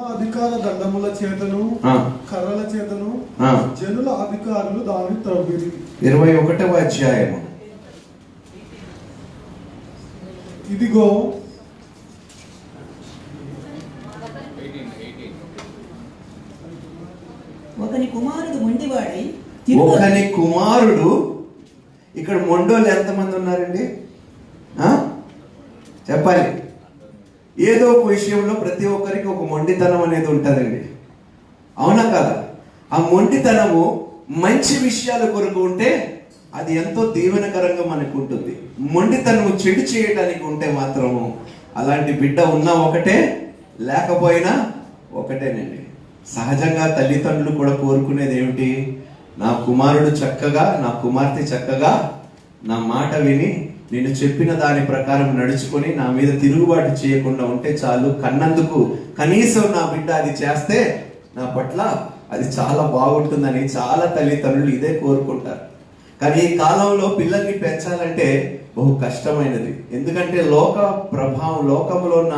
అధికార దండముల చేతను కర్రల చేతను జనుల అధికారులు దాన్ని త్రవ్విరి. 21వ అధ్యాయము. ఇదిగో ఒకని కుమారుడు మొండివాడై ఒకని కుమారుడు. ఇక్కడ మొండోళ్ళు ఎంతమంది ఉన్నారండి? చెప్పాలి. ఏదో ఒక విషయంలో ప్రతి ఒక్కరికి ఒక మొండితనం అనేది ఉంటుందండి, అవునా కాదా? ఆ మొండితనము మంచి విషయాల కొరకు ఉంటే అది ఎంతో దీవెనకరంగా మనకు ఉంటుంది. మొండితనము చెడు చేయడానికి ఉంటే మాత్రము అలాంటి బిడ్డ ఉన్నా ఒకటే, లేకపోయినా ఒకటేనండి. సహజంగా తల్లిదండ్రులు కూడా కోరుకునేది ఏమిటి? నా కుమారుడు చక్కగా, నా కుమార్తె చక్కగా నా మాట విని నేను చెప్పిన దాని ప్రకారం నడుచుకొని నా మీద తిరుగుబాటు చేయకుండా ఉంటే చాలు. కన్నందుకు కనీసం నా బిడ్డ అది చేస్తే నా పట్ల అది చాలా బాగుంటుందని చాలా తల్లిదండ్రులు ఇదే కోరుకుంటారు. కానీ ఈ కాలంలో పిల్లల్ని పెంచాలంటే బహు కష్టమైనది. ఎందుకంటే లోక ప్రభావం, లోకంలో ఉన్న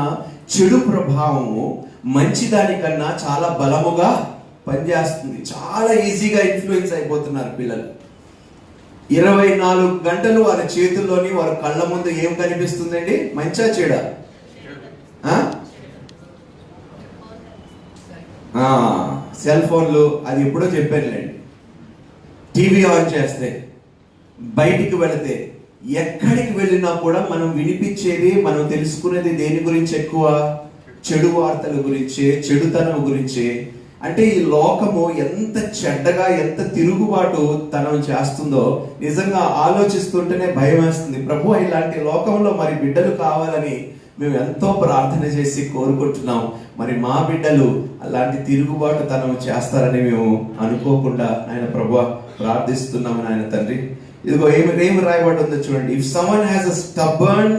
చెడు ప్రభావము మంచి దానికన్నా చాలా బలముగా పనిచేస్తుంది. చాలా ఈజీగా ఇన్ఫ్లుయెన్స్ అయిపోతున్నారు పిల్లలు. 24 గంటలు వారి చేతుల్లోని, వారి కళ్ళ ముందు ఏం కనిపిస్తుందండి? మంచా చెడా? సెల్ ఫోన్లు, అది ఎప్పుడో చెప్పానులేండి. టీవీ ఆన్ చేస్తే, బయటికి వెళితే, ఎక్కడికి వెళ్ళినా కూడా మనం వినిపించేది, మనం తెలుసుకునేది దేని గురించి ఎక్కువ? చెడు వార్తల గురించే, చెడుతనం గురించే. అంటే ఈ లోకము ఎంత చెడ్డగా, ఎంత తిరుగుబాటు తనం చేస్తుందో నిజంగా ఆలోచిస్తుంటేనే భయం వేస్తుంది. ప్రభు, ఇలాంటి లోకంలో మరి బిడ్డలు కావాలని మేము ఎంతో ప్రార్థన చేసి కోరుకుంటున్నాం. మరి మా బిడ్డలు అలాంటి తిరుగుబాటు తనం చేస్తారని మేము అనుకోకుండా ఆయన ప్రభు ప్రార్థిస్తున్నాము. ఆయన తండ్రి, ఇదిగో ఏమి రాయబడి ఉందో చూడండి. If someone has a stubborn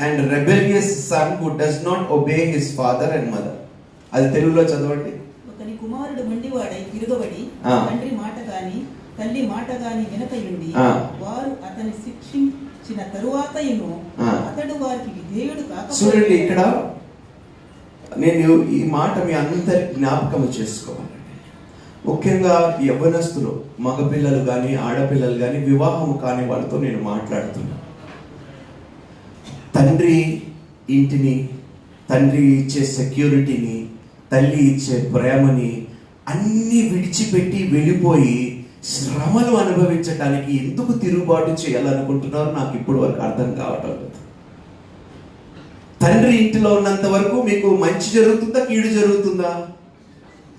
and rebellious sun who does not obey his father and mother. అది తెలుగులో చదవండి. ఒకని కుమారుడు మొండివాడై తిరగబడి తండ్రి మాట గాని తల్లి మాట గాని వినకయుండి వారు అతని శిక్షించిన తరువాతయును అతడు వారికి విధేయుడు కాక. చూడండి, ఇక్కడ నేను ఈ మాట మీ అందరి జ్ఞాపకం చేసుకోవాలి. ముఖ్యంగా యవ్వనస్తులు, మగపిల్లలు కానీ ఆడపిల్లలు కానీ, వివాహం కాని వాళ్ళతో నేను మాట్లాడుతున్నా. తండ్రి ఇంటిని, తండ్రి ఇచ్చే సెక్యూరిటీని, తల్లి ఇచ్చే ప్రేమని అన్ని విడిచిపెట్టి వెళ్ళిపోయి శ్రమలు అనుభవించడానికి ఎందుకు తిరుగుబాటు చేయాలనుకుంటున్నారో నాకు ఇప్పుడు వరకు అర్థం కావటం లేదు. తండ్రి ఇంటిలో ఉన్నంత వరకు మీకు మంచి జరుగుతుందా, కీడు జరుగుతుందా?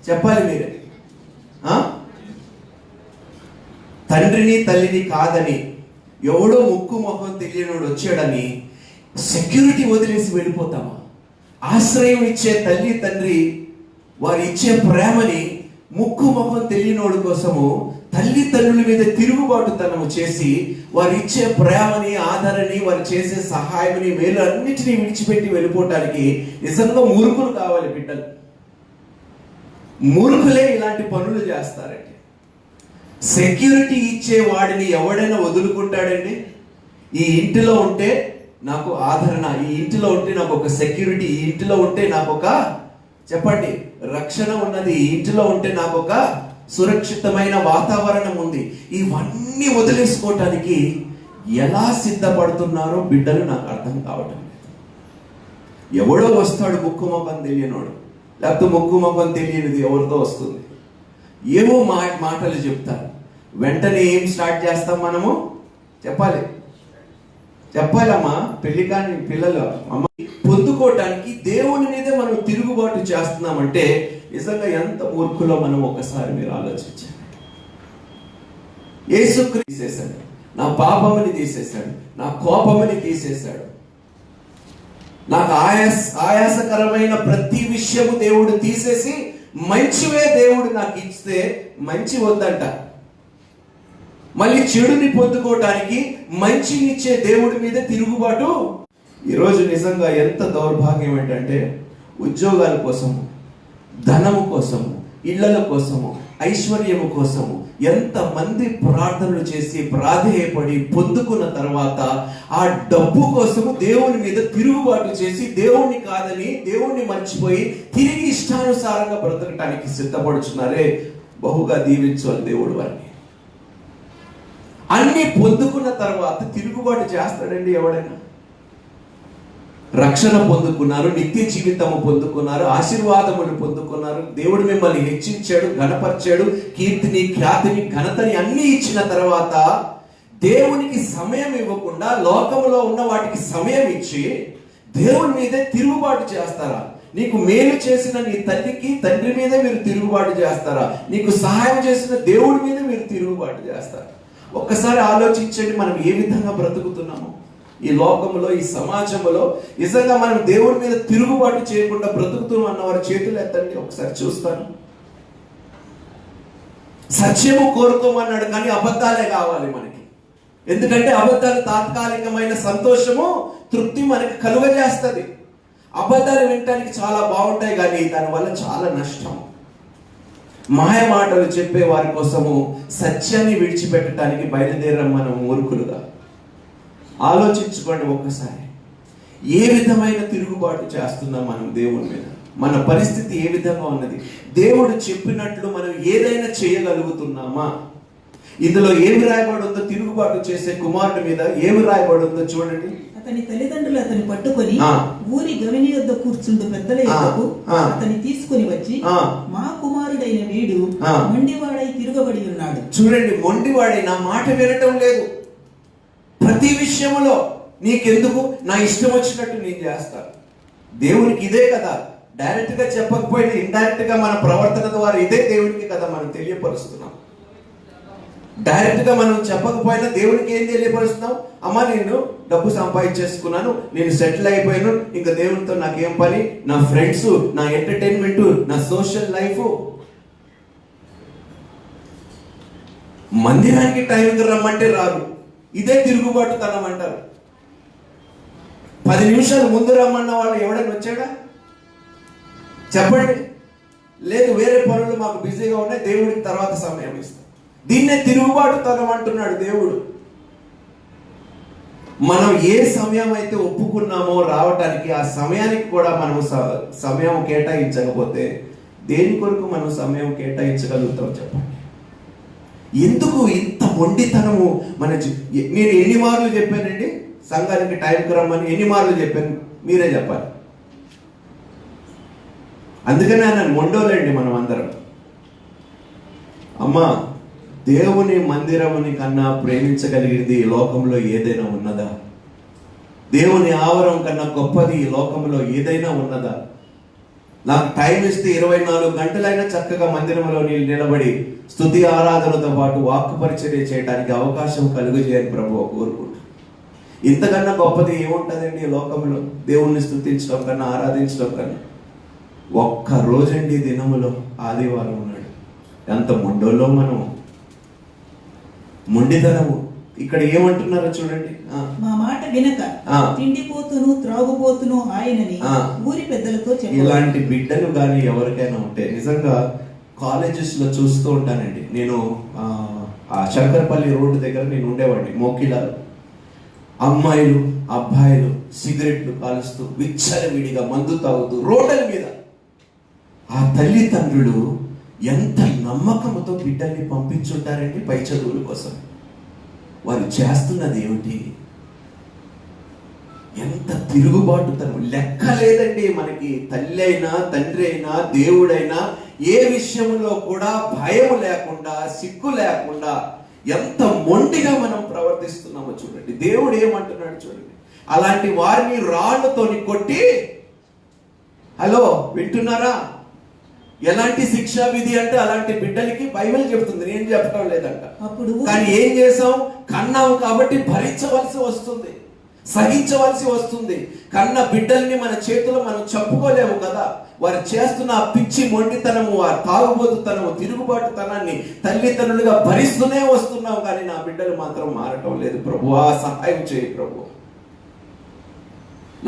చెప్పాలి మీరే. తండ్రిని తల్లిని కాదని, ఎవడో ముక్కు మొహం తెలియనోడు వచ్చాడని సెక్యూరిటీ వదిలేసి వెళ్ళిపోతామా? ఆశ్రయం ఇచ్చే తల్లి తండ్రి వారు ఇచ్చే ప్రేమని ముక్కు మొహం తెలియనోడు కోసము తల్లిదండ్రుల మీద తిరుగుబాటుతనము చేసి వారు ఇచ్చే ప్రేమని, ఆదరణని, వారు చేసే సహాయమని, మేలు అన్నిటినీ విడిచిపెట్టి వెళ్ళిపోవటానికి నిజంగా మూర్ఖులు కావాలి బిడ్డలు. మూర్ఖులే ఇలాంటి పనులు చేస్తారండి. సెక్యూరిటీ ఇచ్చే వాడిని ఎవడైనా వదులుకుంటాడండి? ఈ ఇంటిలో ఉంటే నాకు ఆదరణ, ఈ ఇంటిలో ఉంటే నాకు ఒక సెక్యూరిటీ, ఈ ఇంటిలో ఉంటే నాకు ఒక, చెప్పండి, రక్షణ ఉన్నది, ఈ ఇంటిలో ఉంటే నాకు ఒక సురక్షితమైన వాతావరణం ఉంది. ఇవన్నీ వదిలేసుకోవటానికి ఎలా సిద్ధపడుతున్నారో బిడ్డలు నాకు అర్థం కావటం లేదు. ఎవడో వస్తాడు ముక్కు మొఖం తెలియనోడు, లేకపోతే ముక్కు మొఖం తెలియనిది ఎవరితో వస్తుంది, ఏమో మాటలు చెప్తారు. వెంటనే ఏం స్టార్ట్ చేస్తాం మనము? చెప్పాలమ్మా, పెళ్లి కాని పిల్లలు అమ్మ పొందుకోవటానికి దేవుని మీదే మనం తిరుగుబాటు చేస్తున్నామంటే నిజంగా ఎంత మూర్ఖులో మనం ఒకసారి మీరు ఆలోచించాలి. యేసుక్రీస్తు తీసేశాడు, నా పాపమని తీసేశాడు, నా కోపమని తీసేశాడు, నాకు ఆయాసకరమైన ప్రతి విషయము దేవుడు తీసేసి మంచివే దేవుడు నాకు ఇస్తే మంచి వద్దంట. మళ్ళీ చెడుని పొందుకోవటానికి మంచిని ఇచ్చే దేవుడి మీద తిరుగుబాటు. ఈరోజు నిజంగా ఎంత దౌర్భాగ్యం ఏంటంటే ఉద్యోగాల కోసము, ధనము కోసము, ఇళ్లల కోసము, ఐశ్వర్యము కోసము ఎంతమంది ప్రార్థనలు చేసి ప్రాధేయపడి పొందుకున్న తర్వాత ఆ డబ్బు కోసము దేవుని మీద తిరుగుబాటు చేసి దేవుణ్ణి కాదని దేవుణ్ణి మర్చిపోయి తిరిగి ఇష్టానుసారంగా బ్రతకటానికి సిద్ధపడుచున్నారే. బహుగా దీవించాలి దేవుడు వారిని. అన్ని పొందుకున్న తర్వాత తిరుగుబాటు చేస్తాడండి ఎవడైనా? రక్షణ పొందుకున్నారు, నిత్య జీవితము పొందుకున్నారు, ఆశీర్వాదములు పొందుకున్నారు, దేవుడు మిమ్మల్ని హెచ్చించాడు, ఘనపరిచాడు, కీర్తిని, ఖ్యాతిని, ఘనతని అన్ని ఇచ్చిన తర్వాత దేవునికి సమయం ఇవ్వకుండా లోకములో ఉన్న వాటికి సమయం ఇచ్చి దేవుని మీదే తిరుగుబాటు చేస్తారా? నీకు మేలు చేసిన నీ తల్లికి, తండ్రి మీదే మీరు తిరుగుబాటు చేస్తారా? నీకు సహాయం చేసిన దేవుడి మీద మీరు తిరుగుబాటు చేస్తారా? ఒక్కసారి ఆలోచించండి, మనం ఏ విధంగా బ్రతుకుతున్నాము ఈ లోకంలో, ఈ సమాజంలో. నిజంగా మనం దేవుడి మీద తిరుగుబాటు చేయకుండా బ్రతుకుతున్నాం అన్నవారు చేతులు ఎత్తండి, ఒకసారి చూస్తాను. సత్యము కోరుకోమన్నాడు, కానీ అబద్ధాలే కావాలి మనకి. ఎందుకంటే అబద్ధాలు తాత్కాలికమైన సంతోషము, తృప్తి మనకి కలుగజేస్తుంది. అబద్ధాలు వినటానికి చాలా బాగుంటాయి, కానీ దానివల్ల చాలా నష్టం. మాయ మాటలు చెప్పే వారి కోసము సత్యాన్ని విడిచిపెట్టడానికి బయలుదేరాం మనం మూర్ఖులుగా. ఆలోచించుకోండి ఒక్కసారి, ఏ విధమైన తిరుగుబాటు చేస్తున్నాం మనం దేవుని మీద? మన పరిస్థితి ఏ విధంగా ఉన్నది? దేవుడు చెప్పినట్లు మనం ఏదైనా చేయగలుగుతున్నామా? ఇందులో ఏమి రాయబడి ఉందో, తిరుగుబాటు చేసే కుమారుడి మీద ఏమి రాయబడి ఉందో చూడండి. అతని తల్లిదండ్రులు అతని పట్టుకొని ఊరి గవిని యొద్ద కూర్చుంటూ పెద్దల యొద్దకు అతని తీసుకుని వచ్చి, మా కుమారుడైన వీడు మొండివాడై తిరగబడి ఉన్నాడు. చూడండి, మొండివాడై నా మాట వినటం లేదు. ప్రతి విషయంలో నీకెందుకు, నా ఇష్టం వచ్చినట్టు నేను చేస్తాను. దేవునికి ఇదే కదా, డైరెక్ట్ గా చెప్పకపోయినా ఇండైరెక్ట్ గా మన ప్రవర్తన ద్వారా ఇదే దేవునికి కదా మనం తెలియపరుస్తున్నాం. డైరెక్ట్ గా మనం చెప్పకపోయినా దేవునికి ఏం తెలియపరుస్తున్నాం? అమ్మ, నేను డబ్బు సంపాదించేసుకున్నాను, నేను సెటిల్ అయిపోయాను, ఇంకా దేవునితో నాకేం పని, నా ఫ్రెండ్స్, నా ఎంటర్టైన్మెంట్, నా సోషల్ లైఫ్. మందిరానికి టైంకి రమ్మంటే రారు, ఇదే తిరుగుబాటుతనం అంటారు. 10 నిమిషాలు ముందు రమ్మన్న వాళ్ళు ఎవడైనా వచ్చాడా? చెప్పండి. లేదు, వేరే పనులు మాకు బిజీగా ఉన్నాయి, దేవుడికి తర్వాత సమయం ఇస్తాం. దీన్నే తిరుగుబాటుతనం అంటున్నాడు దేవుడు. మనం ఏ సమయం అయితే ఒప్పుకున్నామో రావటానికి, ఆ సమయానికి కూడా మనం సమయం కేటాయించకపోతే దేని కొరకు మనం సమయం కేటాయించగలుగుతాం చెప్పండి? ఎందుకు ఇంత మొండితనము మన నేను ఎన్ని మార్లు చెప్పానండి సంఘానికి టైంకి రమ్మని? ఎన్ని మార్లు చెప్పాను? మీరే చెప్పాలి. అందుకనే నన్ను మొండోలేండి మనం అందరం. అమ్మా, దేవుని మందిరముని కన్నా ప్రేమించగలిగింది ఈ లోకంలో ఏదైనా ఉన్నదా? దేవుని ఆవరం కన్నా గొప్పది ఈ లోకంలో ఏదైనా ఉన్నదా? నాకు టైం ఇస్తే 24 గంటలైనా చక్కగా మందిరంలో నిలబడి స్తుతి ఆరాధనతో పాటు వాక్కు పరిచర్య చేయడానికి అవకాశం కలుగజేయని ప్రభువు కోరుకుంటా. ఇంతకన్నా గొప్పది ఏముంటుందండి ఈ లోకంలో? దేవుణ్ణి స్తుతించడం కన్నా, ఆరాధించడం కన్నా. ఒక్క రోజండి దినములో ఆదివారం ఉన్నాడు. ఎంత మొండోలో మనం, మొండితనము. ఇక్కడ ఏమంటున్నారో చూడండి. మా మాట వినక తిండిపోతును త్రాగుపోతును ఆయనని ఊరి పెద్దలతో చెప్పారు. ఇలాంటి బిడ్డలు కానీ ఎవరికైనా ఉంటే నిజంగా కాలేజెస్ లో చూస్తూ ఉంటానండి. నేను ఆ శంకరపల్లి రోడ్డు దగ్గర నేను ఉండేవాడిని. మోకిలాలు అమ్మాయిలు అబ్బాయిలు సిగరెట్లు కాలుస్తూ విచ్చలవిడిగా మందు తాగుతూ రోడ్ల మీద. ఆ తల్లిదండ్రులు ఎంత నమ్మకంతో బిడ్డల్ని పంపించుంటారండి పై చదువుల కోసం. వారు చేస్తున్నది ఏమిటి? ఎంత తిరుగుబాటుతనం లెక్క లేదండి మనకి. తల్లి అయినా తండ్రి అయినా దేవుడైనా ఏ విషయంలో కూడా భయం లేకుండా, సిగ్గు లేకుండా ఎంత మొండిగా మనం ప్రవర్తిస్తున్నామో చూడండి. దేవుడు ఏమంటున్నాడు చూడండి. అలాంటి వారిని రాళ్లతోని కొట్టి, హలో వింటున్నారా? ఎలాంటి శిక్షా విధి అంటే అలాంటి బిడ్డలకి బైబిల్ చెప్తుంది, నేను చెప్పడం లేదంట. కానీ ఏం చేసాం? కన్నాము కాబట్టి భరించవలసి వస్తుంది, సహించవలసి వస్తుంది. కన్న బిడ్డల్ని మన చేతిలో మనం చెప్పుకోలేము కదా. వారు చేస్తున్న ఆ పిచ్చి మొండితనము, వారు తాగుబోతుతనము, తిరుగుబాటుతనాన్ని తల్లిదండ్రులుగా భరిస్తూనే వస్తున్నాం. కానీ నా బిడ్డలు మాత్రం మారటం లేదు. ప్రభువా సహాయం చేయి ప్రభు.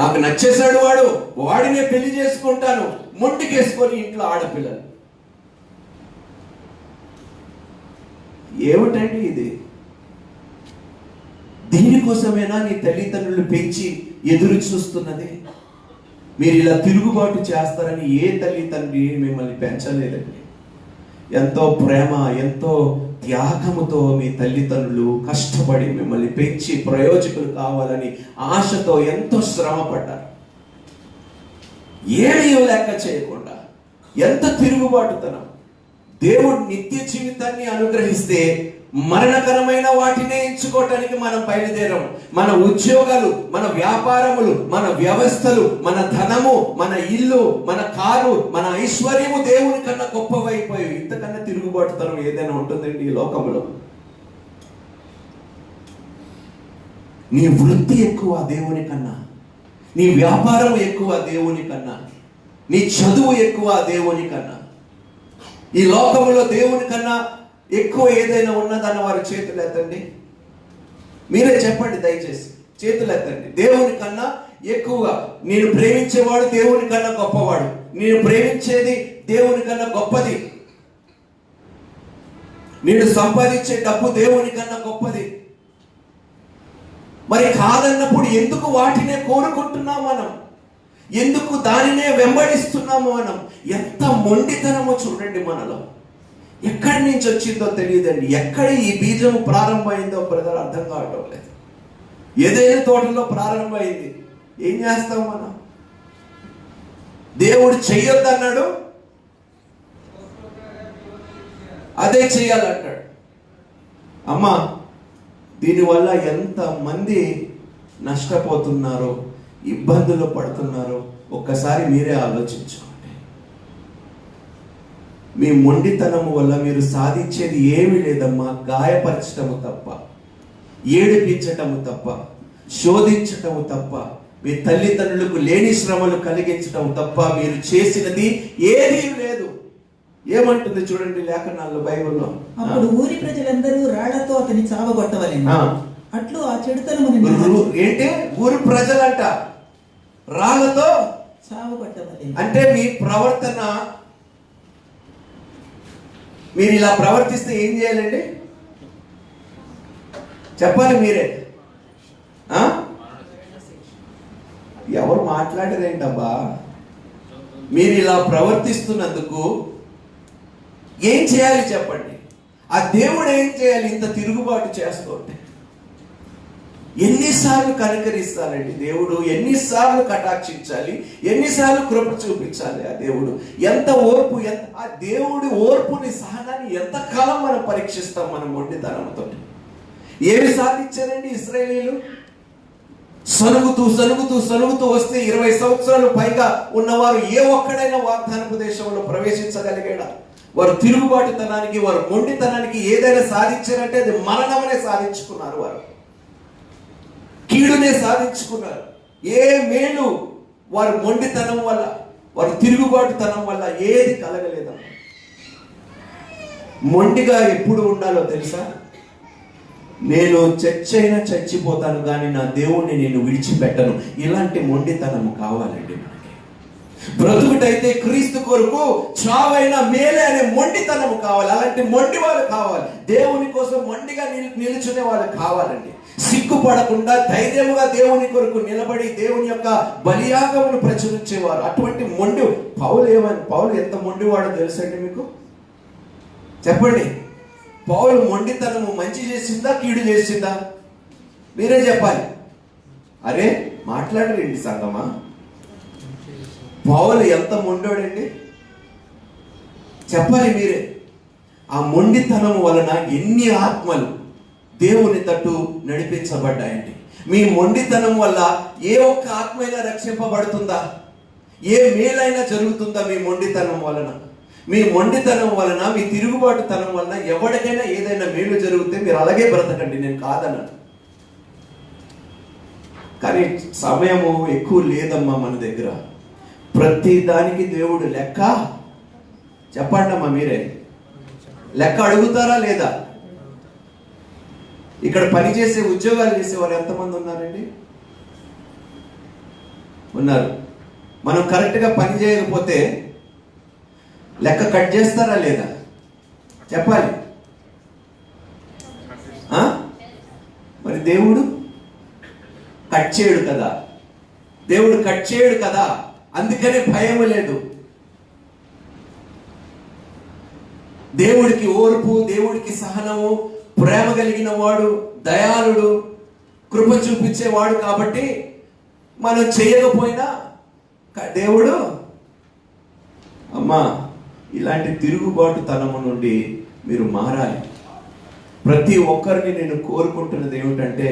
నాకు నచ్చేశాడు వాడు, వాడినే పెళ్లి చేసుకుంటాను, మొండికేసుకొని ఇంట్లో ఆడపిల్లలు. ఏమిటండి ఇది? దీనికోసమేనా నీ తల్లిదండ్రులు పెంచి ఎదురు చూస్తున్నది? మీరు ఇలా తిరుగుబాటు చేస్తారని ఏ తల్లిదండ్రి మిమ్మల్ని పెంచలేదండి. ఎంతో ప్రేమ, ఎంతో త్యాగముతో మీ తల్లిదండ్రులు కష్టపడి మిమ్మల్ని పెంచి ప్రయోజకులు కావాలని ఆశతో ఎంతో శ్రమ పడ్డారు. ఏమీ లెక్క చేయకుండా ఎంత తిరుగుబాటుతనం. దేవుడు నిత్య జీవితాన్ని అనుగ్రహిస్తే మరణకరమైన వాటినే ఎంచుకోవటానికి మనం బయలుదేరం. మన ఉద్యోగాలు, మన వ్యాపారములు, మన వ్యవస్థలు, మన ధనము, మన ఇల్లు, మన కారు, మన ఐశ్వర్యము దేవుని కన్నా గొప్పవైపోయి ఇంతకన్నా తిరుగుబాటుతనం ఏదైనా ఉంటుందండి ఈ లోకంలో? నీ వృత్తి ఎక్కువ దేవుని కన్నా, నీ వ్యాపారం ఎక్కువ దేవుని కన్నా, నీ చదువు ఎక్కువ దేవుని కన్నా, ఈ లోకంలో దేవుని కన్నా ఎక్కువ ఏదైనా ఉన్నదన్న వారు చేతులు ఎత్తండి. మీరే చెప్పండి దయచేసి, చేతులు ఎత్తండి. దేవుని కన్నా ఎక్కువగా నేను ప్రేమించేవాడు దేవుని కన్నా గొప్పవాడు. నేను ప్రేమించేది దేవుని కన్నా గొప్పది. నేను సంపాదించే డబ్బు దేవుని కన్నా గొప్పది. మరి కాదన్నప్పుడు ఎందుకు వాటినే కోరుకుంటున్నాం మనం? ఎందుకు దానినే వెంబడిస్తున్నాము మనం? ఎంత మొండితనమో చూడండి మనలో. ఎక్కడి నుంచి వచ్చిందో తెలియదండి. ఎక్కడ ఈ బీజము ప్రారంభమైందో బ్రదర్ అర్థం కావటం లేదు. ఏదైనా తోటలో ప్రారంభమైంది, ఏం చేస్తాం మనం? దేవుడు చెయ్యొద్దన్నాడు, అదే చెయ్యాలంటాడు. అమ్మా, దీనివల్ల ఎంతమంది నష్టపోతున్నారో, ఇబ్బందులు పడుతున్నారో ఒక్కసారి మీరే ఆలోచించుకోండి. మీ మొండితనము వల్ల మీరు సాధించేది ఏమీ లేదమ్మా. గాయపరచటము తప్ప, ఏడిపించటము తప్ప, శోధించటము తప్ప, మీ తల్లిదండ్రులకు లేని శ్రమలు కలిగించటం తప్ప మీరు చేసినది ఏదీ లేదు. ఏమంటుంది చూడండి లేఖనాల్లో, బైబిల్లో. అప్పుడు ఊరి ప్రజలందరూ రాళ్లతో అతని చావగొట్టవలెను. అట్లు ఆ చెడుతనమును ఏంటి? ఊరి ప్రజలంట రాళ్లతో చావగొట్టవలెను. అంటే మీ ప్రవర్తన, మీరు ఇలా ప్రవర్తిస్తే ఏం చేయాలండి? చెప్పాలి మీరే. ఎవరు మాట్లాడేదేంటబ్బా? మీరు ఇలా ప్రవర్తిస్తున్నందుకు ఏం చేయాలి చెప్పండి? ఆ దేవుడు ఏం చేయాలి ఇంత తిరుగుబాటు చేస్తుంటే? ఎన్నిసార్లు కనికరిస్తారండి దేవుడు? ఎన్నిసార్లు కటాక్షించాలి? ఎన్నిసార్లు కృప చూపించాలి ఆ దేవుడు? ఎంత ఓర్పు! ఆ దేవుడి ఓర్పుని, సహనాన్ని ఎంతకాలం మనం పరీక్షిస్తాం మన మొండితనంతో? ఏమి సాధించారండి ఇశ్రాయేలీయులు? సనుగుతూ సనుగుతూ సనుగుతూ వస్తే 20 సంవత్సరాలు పైగా ఉన్నవారు ఏ ఒక్కడైనా వాగ్దానపు దేశంలో ప్రవేశించగలిగాడా? వారు తిరుగుబాటుతనానికి, వారు మొండితనానికి ఏదైనా సాధించారంటే అది మరణమనే సాధించుకున్నారు. వారు కీడునే సాధించుకున్నారు. ఏ మేలు వారి మొండితనం వల్ల, వారి తిరుగుబాటుతనం వల్ల ఏది కలగలేదమ్మా. మొండిగా ఎప్పుడు ఉండాలో తెలుసా? నేను చచ్చైనా చచ్చిపోతాను కానీ నా దేవుణ్ణి నేను విడిచిపెట్టను. ఇలాంటి మొండితనము కావాలండి మనకి. బ్రతుకుటైతే క్రీస్తు కొరకు, చావైనా మేలే అనే మొండితనము కావాలి. అలాంటి మొండి వాళ్ళు కావాలి. దేవుని కోసం మొండిగా నిలుచునే వాళ్ళు కావాలండి. సిగ్గుపడకుండా ధైర్యముగా దేవుని కొరకు నిలబడి దేవుని యొక్క బలియాగమును ప్రచురించేవారు. అటువంటి మొండి పౌలు ఎంత మొండివాడో తెలుసండి మీకు? చెప్పండి. పౌలు మొండితనము మంచి చేసిందా, కీడు చేసిందా? మీరే చెప్పాలి. అరే మాట్లాడరండి సంగమా. పౌలు ఎంత మొండోడండి చెప్పాలి మీరే. ఆ మొండితనం వలన ఎన్ని ఆత్మలు దేవుని తట్టు నడిపించబడ్డాయండి. మీ మొండితనం వల్ల ఏ ఒక్క ఆత్మైనా రక్షింపబడుతుందా? ఏ మేలైనా జరుగుతుందా మీ మొండితనం వలన? మీ మొండితనం వలన, మీ తిరుగుబాటుతనం వలన ఎవరికైనా ఏదైనా మేలు జరిగితే మీరు అలాగే బ్రతకండి, నేను కాదన్నాను. కానీ సమయము ఎక్కువ లేదమ్మా మన దగ్గర. ప్రతి దానికి దేవుడు లెక్క చెప్పండి అమ్మా. మీరే లెక్క అడుగుతారా లేదా? ఇక్కడ పనిచేసే, ఉద్యోగాలు చేసేవారు ఎంతమంది ఉన్నారండి? ఉన్నారు. మనం కరెక్ట్గా పని చేయకపోతే లెక్క కట్ చేస్తారా లేదా? చెప్పాలి. దేవుడు కట్ చేయడు కదా, దేవుడు కట్ చేయడు కదా, అందుకనే భయం లేదు. దేవుడికి ఓర్పు, దేవుడికి సహనము, ప్రేమ కలిగిన వాడు, దయాళుడు, కృప చూపించేవాడు. కాబట్టి మనం చేయకపోయినా దేవుడు అమ్మా ఇలాంటి తిరుగుబాటు తనము నుండి మీరు మారాలి. ప్రతి ఒక్కరిని నేను కోరుకుంటున్నది ఏమిటంటే,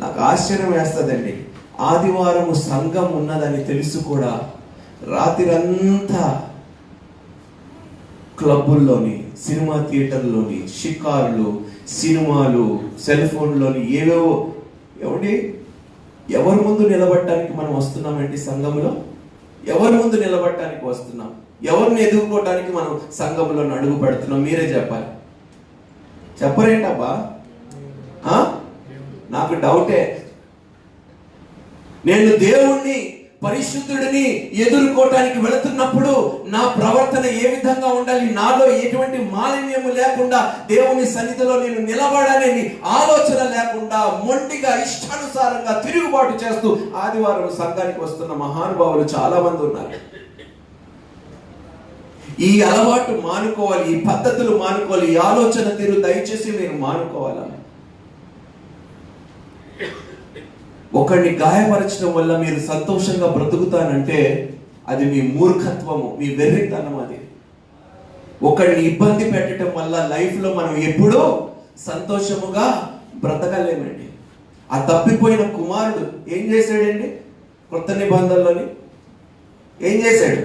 నాకు ఆశ్చర్యం వేస్తుందండి, ఆదివారము సంఘం ఉన్నదని తెలుసు కూడా రాత్రంతా క్లబ్బుల్లోని, సినిమా థియేటర్లోని, షికార్లు, సినిమాలు, సెల్ ఫోన్లోని ఏవేవో. ఎవరి ముందు నిలబడటానికి మనం వస్తున్నామండి సంఘంలో? ఎవరి ముందు నిలబడటానికి వస్తున్నాం? ఎవరిని ఎదుర్కోవటానికి మనం సంఘంలో అడుగు పెడుతున్నాం? మీరే చెప్పాలి. చెప్పరేంటబ్బా? నాకు డౌటే. నేను దేవుణ్ణి, పరిశుద్ధుడిని ఎదుర్కోవటానికి వెళుతున్నప్పుడు నా ప్రవర్తన ఏ విధంగా ఉండాలి, నాలో ఎటువంటి మాలిన్యము లేకుండా దేవుని సన్నిధిలో నేను నిలబడాలని ఆలోచన లేకుండా మొండిగా ఇష్టానుసారంగా తిరుగుబాటు చేస్తూ ఆదివారం సంఘానికి వస్తున్న మహానుభావులు చాలా మంది ఉన్నారు. ఈ అలవాటు మానుకోవాలి, ఈ పద్ధతులు మానుకోవాలి, ఈ ఆలోచన తీరు దయచేసి మీరు మానుకోవాలన్న. ఒకరిని గాయపరచడం వల్ల మీరు సంతోషంగా బ్రతుకుతానంటే అది మీ మూర్ఖత్వము, మీ వెర్రితనం. అది ఒకరిని ఇబ్బంది పెట్టడం వల్ల లైఫ్లో మనం ఎప్పుడూ సంతోషముగా బ్రతకలేమండి. ఆ తప్పిపోయిన కుమారుడు ఏం చేశాడండి? కొత్త నిబంధనలోని ఏం చేశాడు?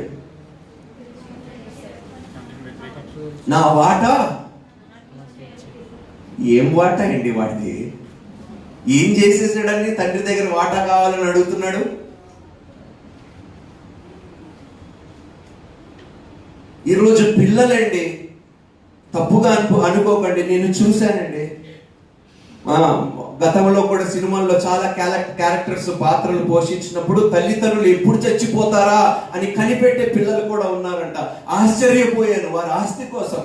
నా వాటా. ఏం వాటా అండి వాడిది? ఏం చేసేసాడని తండ్రి దగ్గర వాటా కావాలని అడుగుతున్నాడు? ఈరోజు పిల్లలండి, తప్పుగా అనుకోకండి, నేను చూశానండి. గతంలో కూడా సినిమాల్లో చాలా క్యారెక్టర్స్, పాత్రలు పోషించినప్పుడు తల్లిదండ్రులు ఎప్పుడు చచ్చిపోతారా అని కనిపెట్టే పిల్లలు కూడా ఉన్నారంట. ఆశ్చర్యపోయాను వారి ఆస్తి కోసం.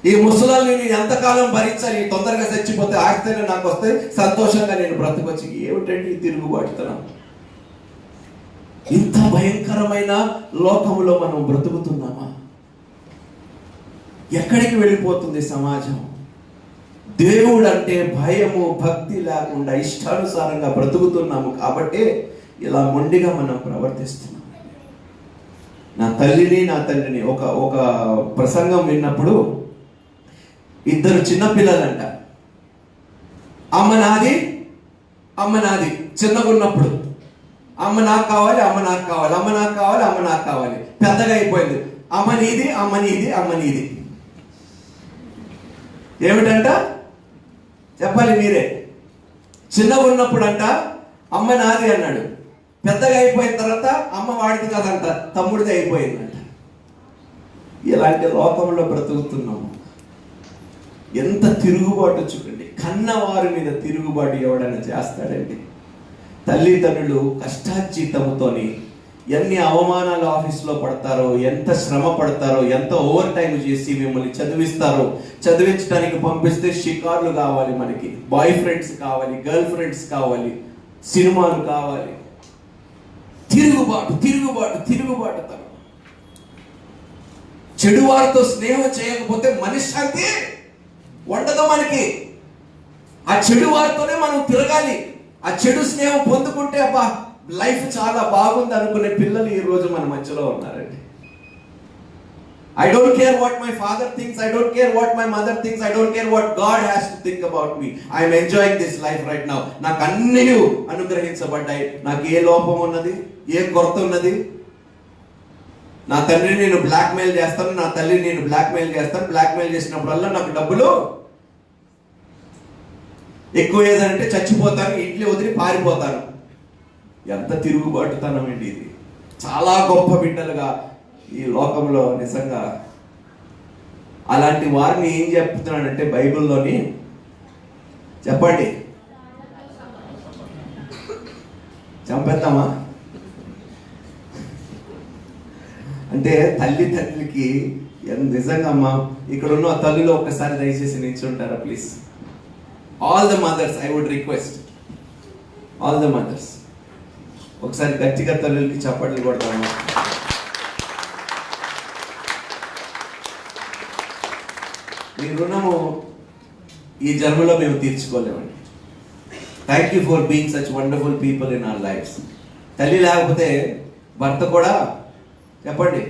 ఈ ముసలాల్ని నేను ఎంతకాలం భరించాలి? తొందరగా చచ్చిపోతే ఆస్తిని నాకు వస్తే సంతోషంగా నేను బ్రతకొచ్చి. ఏమిటండి ఈ తిరుగుబాటుతనం? ఇంత భయంకరమైన లోకంలో మనం బ్రతుకుతున్నామా? ఎక్కడికి వెళ్ళిపోతుంది సమాజం? దేవుడు అంటే భయము, భక్తి లేకుండా ఇష్టానుసారంగా బ్రతుకుతున్నాము కాబట్టి ఇలా మొండిగా మనం ప్రవర్తిస్తున్నాం. నా తల్లిని, నా తండ్రిని ఒక ప్రసంగం విన్నప్పుడు ఇద్దరు చిన్నపిల్లలంట. అమ్మ నాది, అమ్మ నాది. చిన్నగా ఉన్నప్పుడు అమ్మ నాకు కావాలి, అమ్మ నాకు కావాలి, అమ్మ నాకు కావాలి, అమ్మ నాకు కావాలి. పెద్దగా అయిపోయింది అమ్మ నీది, అమ్మ నీది, అమ్మ నీది. ఏమిటంట చెప్పాలి మీరే. చిన్నగా ఉన్నప్పుడు అంట అమ్మ నాది అన్నాడు. పెద్దగా అయిపోయిన తర్వాత అమ్మ వాడిది కాదంట, తమ్ముడిది అయిపోయిందంట. ఇలాంటి లోకంలో బ్రతుకుతున్నాము. ఎంత తిరుగుబాటు చూడండి. కన్నవారి మీద తిరుగుబాటు ఎవడైనా చేస్తాడండి? తల్లిదండ్రులు కష్టార్జితముతోని ఎన్ని అవమానాలు ఆఫీస్లో పడతారో, ఎంత శ్రమ పడతారో, ఎంత ఓవర్ టైం చేసి మిమ్మల్ని చదివిస్తారో. చదివించడానికి పంపిస్తే షికార్లు కావాలి, మనకి బాయ్ ఫ్రెండ్స్ కావాలి, గర్ల్ ఫ్రెండ్స్ కావాలి, సినిమాలు కావాలి. తిరుగుబాటు తిరుగుబాటు తిరుగుబాటు. చెడు వారితో స్నేహం చేయకపోతే మనశ్శాంతి ఉండదు మనకి. ఆ చెడు వారితోనే మనం తిరగాలి. ఆ చెడు స్నేహం పొందుకుంటే అబ్బా లైఫ్ చాలా బాగుంది అనుకునే పిల్లలు ఈ రోజు మన మధ్యలో ఉన్నారండి. I don't care what my father thinks, I don't care what my mother thinks, I don't care what God has to think about me. I am enjoying this life right now. నాకు అన్నీ అనుగ్రహించబడ్డాయి. నాకు ఏ లోపం ఉన్నది, ఏ కొరత ఉన్నది? నా తండ్రిని నేను బ్లాక్ మెయిల్ చేస్తాను, నా తల్లిని నేను బ్లాక్ మెయిల్ చేస్తాను. బ్లాక్ మెయిల్ చేసినప్పుడల్లా నాకు డబ్బులు ఎక్కువ ఏదంటే చచ్చిపోతాను, ఇంట్లో వదిలి పారిపోతాను. ఎంత తిరుగుబాటుతనం అండి ఇది. చాలా గొప్ప బిడ్డలుగా ఈ లోకంలో నిజంగా అలాంటి వారిని ఏం చెప్తున్నాడంటే బైబిల్లోని చెప్పండి, చంపేద్దామా? అంటే తల్లికి నిజంగా అమ్మా, ఇక్కడ ఉన్న తల్లిలో ఒక్కసారి దయచేసి నిల్చుంటారా please? All the mothers, I would request all the mothers, ఒకసారి గట్టిగా తల్లులకి చప్పట్లు కొడతాము. మీ రుణము ఈ జన్మలో మేము తీర్చుకోలేమండి. Thank you for being such wonderful people in our lives. తల్లి లేకపోతే భర్త కూడా, చెప్పండి,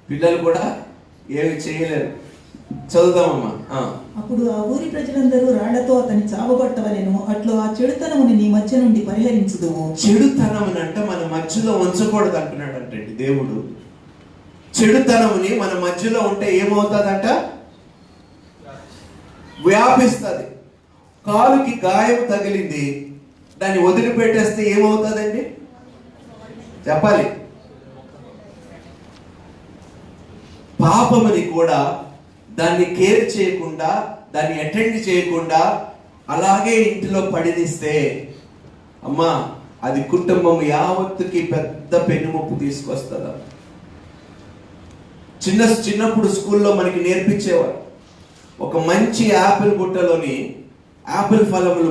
పిల్లలు కూడా ఏమి చేయలేరు. చదువుతామమ్మా. అప్పుడు ఆ ఊరి ప్రజలందరూ రాళ్లతో అతని చావగొట్టవలెను. అట్లు ఆ చెడుతనముని నీ మధ్య నుండి పరిహరించుదువు. చెడుతనముని అంటే మన మధ్యలో ఉంచకూడదు అంటున్నాడు అంటండి దేవుడు. చెడుతనముని మన మధ్యలో ఉంటే ఏమవుతుందంట? వ్యాపిస్తుంది. కాలుకి గాయం తగిలింది, దాన్ని వదిలిపెట్టేస్తే ఏమవుతుందండి? చెప్పాలి. పాపముని కూడా దాన్ని కేర్ చేయకుండా, దాన్ని అటెండ్ చేయకుండా అలాగే ఇంటిలో పడినిస్తే అమ్మా, అది కుటుంబం యావత్తుకి పెద్ద పెనుముప్పు తీసుకొస్తుందా. చిన్నప్పుడు స్కూల్లో మనకి నేర్పించేవారు, ఒక మంచి యాపిల్ బుట్టలోని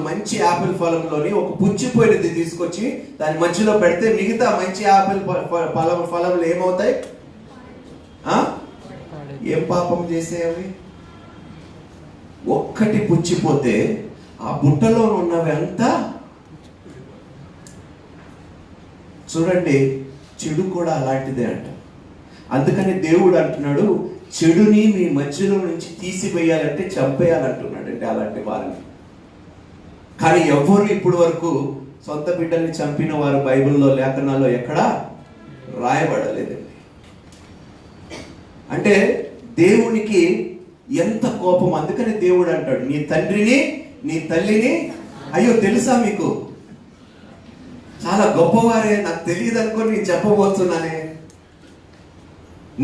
మంచి యాపిల్ ఫలంలోని ఒక పుచ్చిపోయినది తీసుకొచ్చి దాని మధ్యలో పెడితే మిగతా మంచి యాపిల్ ఫలములు ఏమవుతాయి? ఏం పాపం చేసేవి? ఒక్కటి పుచ్చిపోతే ఆ బుట్టలో ఉన్నవి అంతా. చూడండి, చెడు కూడా అలాంటిదే అంట. అందుకని దేవుడు అంటున్నాడు, చెడుని మీ మధ్యలో నుంచి తీసివేయాలంటే చంపేయాలంటున్నాడు అంటే అలాంటి వారిని. కానీ ఎవరు ఇప్పటి వరకు సొంత బిడ్డల్ని చంపిన వారు బైబిల్లో, లేఖనాల్లో ఎక్కడా రాయబడలేదండి. అంటే దేవునికి ఎంత కోపం. అందుకని దేవుడు అంటాడు, నీ తండ్రిని నీ తల్లిని. అయ్యో, తెలుసా మీకు? చాలా గొప్పవారే, నాకు తెలియదు అనుకోని నేను చెప్పబోతున్నానే.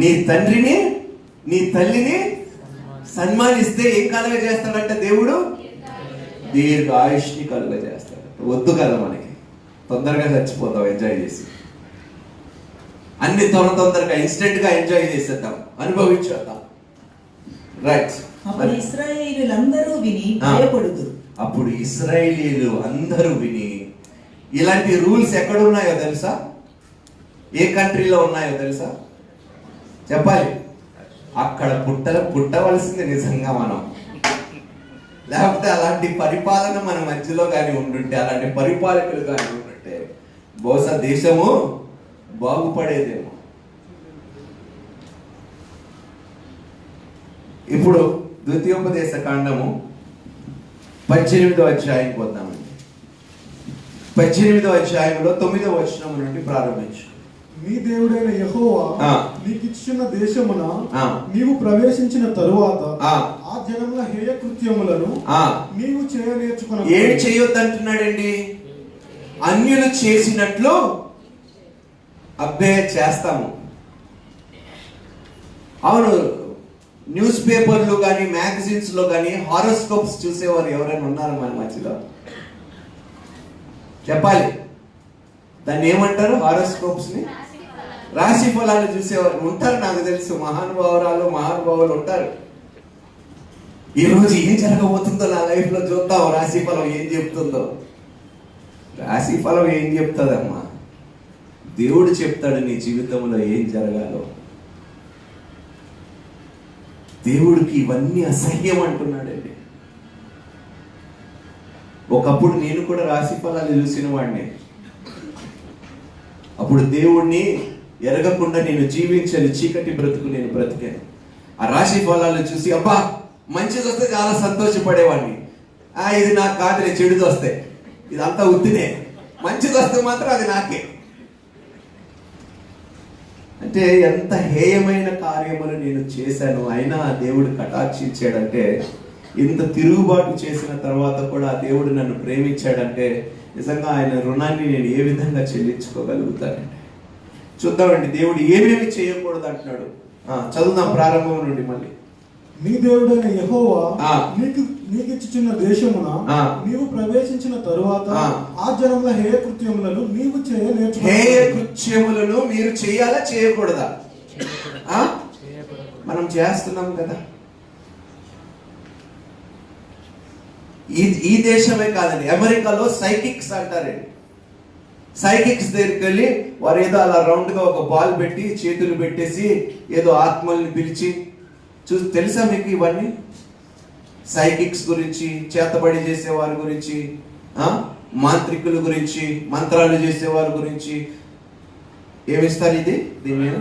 నీ తండ్రిని నీ తల్లిని సన్మానిస్తే ఏం కలుగజేస్తాడంటే దేవుడు? దీర్ఘ ఆయుష్ని కలుగజేస్తాడు. వద్దు కదా మనకి, తొందరగా చచ్చిపోతాం ఎంజాయ్ చేసి. అన్ని తొందరగా ఇన్స్టెంట్ గా ఎంజాయ్ చేసేద్దాం, అనుభవించేద్దాం. రైట్. అప్పుడు ఇశ్రాయేలీయులందరూ విని భయపడుదురు. అప్పుడు ఇశ్రాయేలీయులు అందరూ విని. ఇలాంటి రూల్స్ ఎక్కడ ఉన్నాయో తెలుసా? ఏ కంట్రీలో ఉన్నాయో తెలుసా? చెప్పాలి. అక్కడ పుట్టవలసింది నిజంగా మనం. లేకపోతే అలాంటి పరిపాలన మన మధ్యలో కానీ ఉండుంటే, అలాంటి పరిపాలకులు కానీ ఉండుంటే బహుశా దేశము బాగుపడేదేమో. ఇప్పుడు ద్వితీయోపదేశ కాండము 18వ అధ్యాయం పోతామండి. 18వ అధ్యాయంలో 9వ వచనం నుండి ప్రారంభించు. నీ దేవుడైన యెహోవా నీకు ఇచ్చిన దేశమున నీవు ప్రవేశించిన తరువాత ఆ జనముల హేయ కృత్యములను నీవు చేయనేర్చుకున్న. ఏం చేయొద్దంటున్నాడండి? అన్యులు చేసినట్లు అబ్బే చేస్తాము. అవును, న్యూస్ పేపర్లు కానీ మ్యాగజైన్స్ లో కానీ హారోస్కోప్స్ చూసేవారు ఎవరైనా ఉన్నారు మన మధ్యలో? చెప్పాలి. దాన్ని ఏమంటారు? హారోస్కోప్స్ ని రాశి ఫలాలు చూసేవారు ఉంటారు, నాకు తెలుసు. మహానుభావులు ఉంటారు. ఈ రోజు ఏం జరగబోతుందో నా లైఫ్ లో చూద్దాం, రాశి ఫలం ఏం చెప్తుందో. రాశి ఫలం ఏం చెప్తుందమ్మా? దేవుడు చెప్తాడు నీ జీవితంలో ఏం జరగాలో. దేవుడికి ఇవన్నీ అసహ్యం అంటున్నాడండి. ఒకప్పుడు నేను కూడా రాశి ఫలాలు చూసిన వాడిని. అప్పుడు దేవుణ్ణి ఎరగకుండా నేను జీవించని చీకటి బ్రతుకు నేను బ్రతికాను. ఆ రాశి ఫలాలు చూసి అబ్బా మంచిది వస్తే చాలా సంతోషపడేవాడిని. ఇది నాకు కాదులే, చెడుది వస్తే ఇదంతా ఉత్తినే, మంచిది వస్తే మాత్రం అది నాకే. అంటే ఎంత హేయమైన కార్యములు నేను చేశాను, అయినా దేవుడు కటాక్షించాడంటే, ఇంత తిరుగుబాటు చేసిన తర్వాత కూడా దేవుడు నన్ను ప్రేమించాడంటే నిజంగా ఆయన రుణాన్ని నేను ఏ విధంగా చెల్లించుకోగలుగుతానండి. చూద్దామండి దేవుడు ఏమేమి చేయకూడదు అంటున్నాడు. చదువుదాం ప్రారంభం నుండి మళ్ళీ. నీ దేవుడైన యెహోవా నీకు ఇచ్చిన దేశమున నీవు ప్రవేశించిన తరువాత ఆ జనముల హేయ కృత్యములను నీవు చేయనేర్చుకో. హేయ కృత్యములను మీరు చేయాలా చేయకూడదా? మనం చేస్తున్నాం కదా. ఈ దేశమే కాదండి, అమెరికాలో సైకిక్స్ అంటారండి. సైకిక్స్ దగ్గరికి వెళ్ళి వారు ఏదో అలా రౌండ్ గా ఒక బాల్ పెట్టి చేతులు పెట్టేసి ఏదో ఆత్మల్ని పిలిచి తెలుసా మీకు ఇవన్నీ? సైకిక్స్ గురించి, చేతబడి చేసేవారి గురించి, మాంత్రికుల గురించి, మంత్రాలు చేసేవారి గురించి ఏమిస్తారు? దీని మీద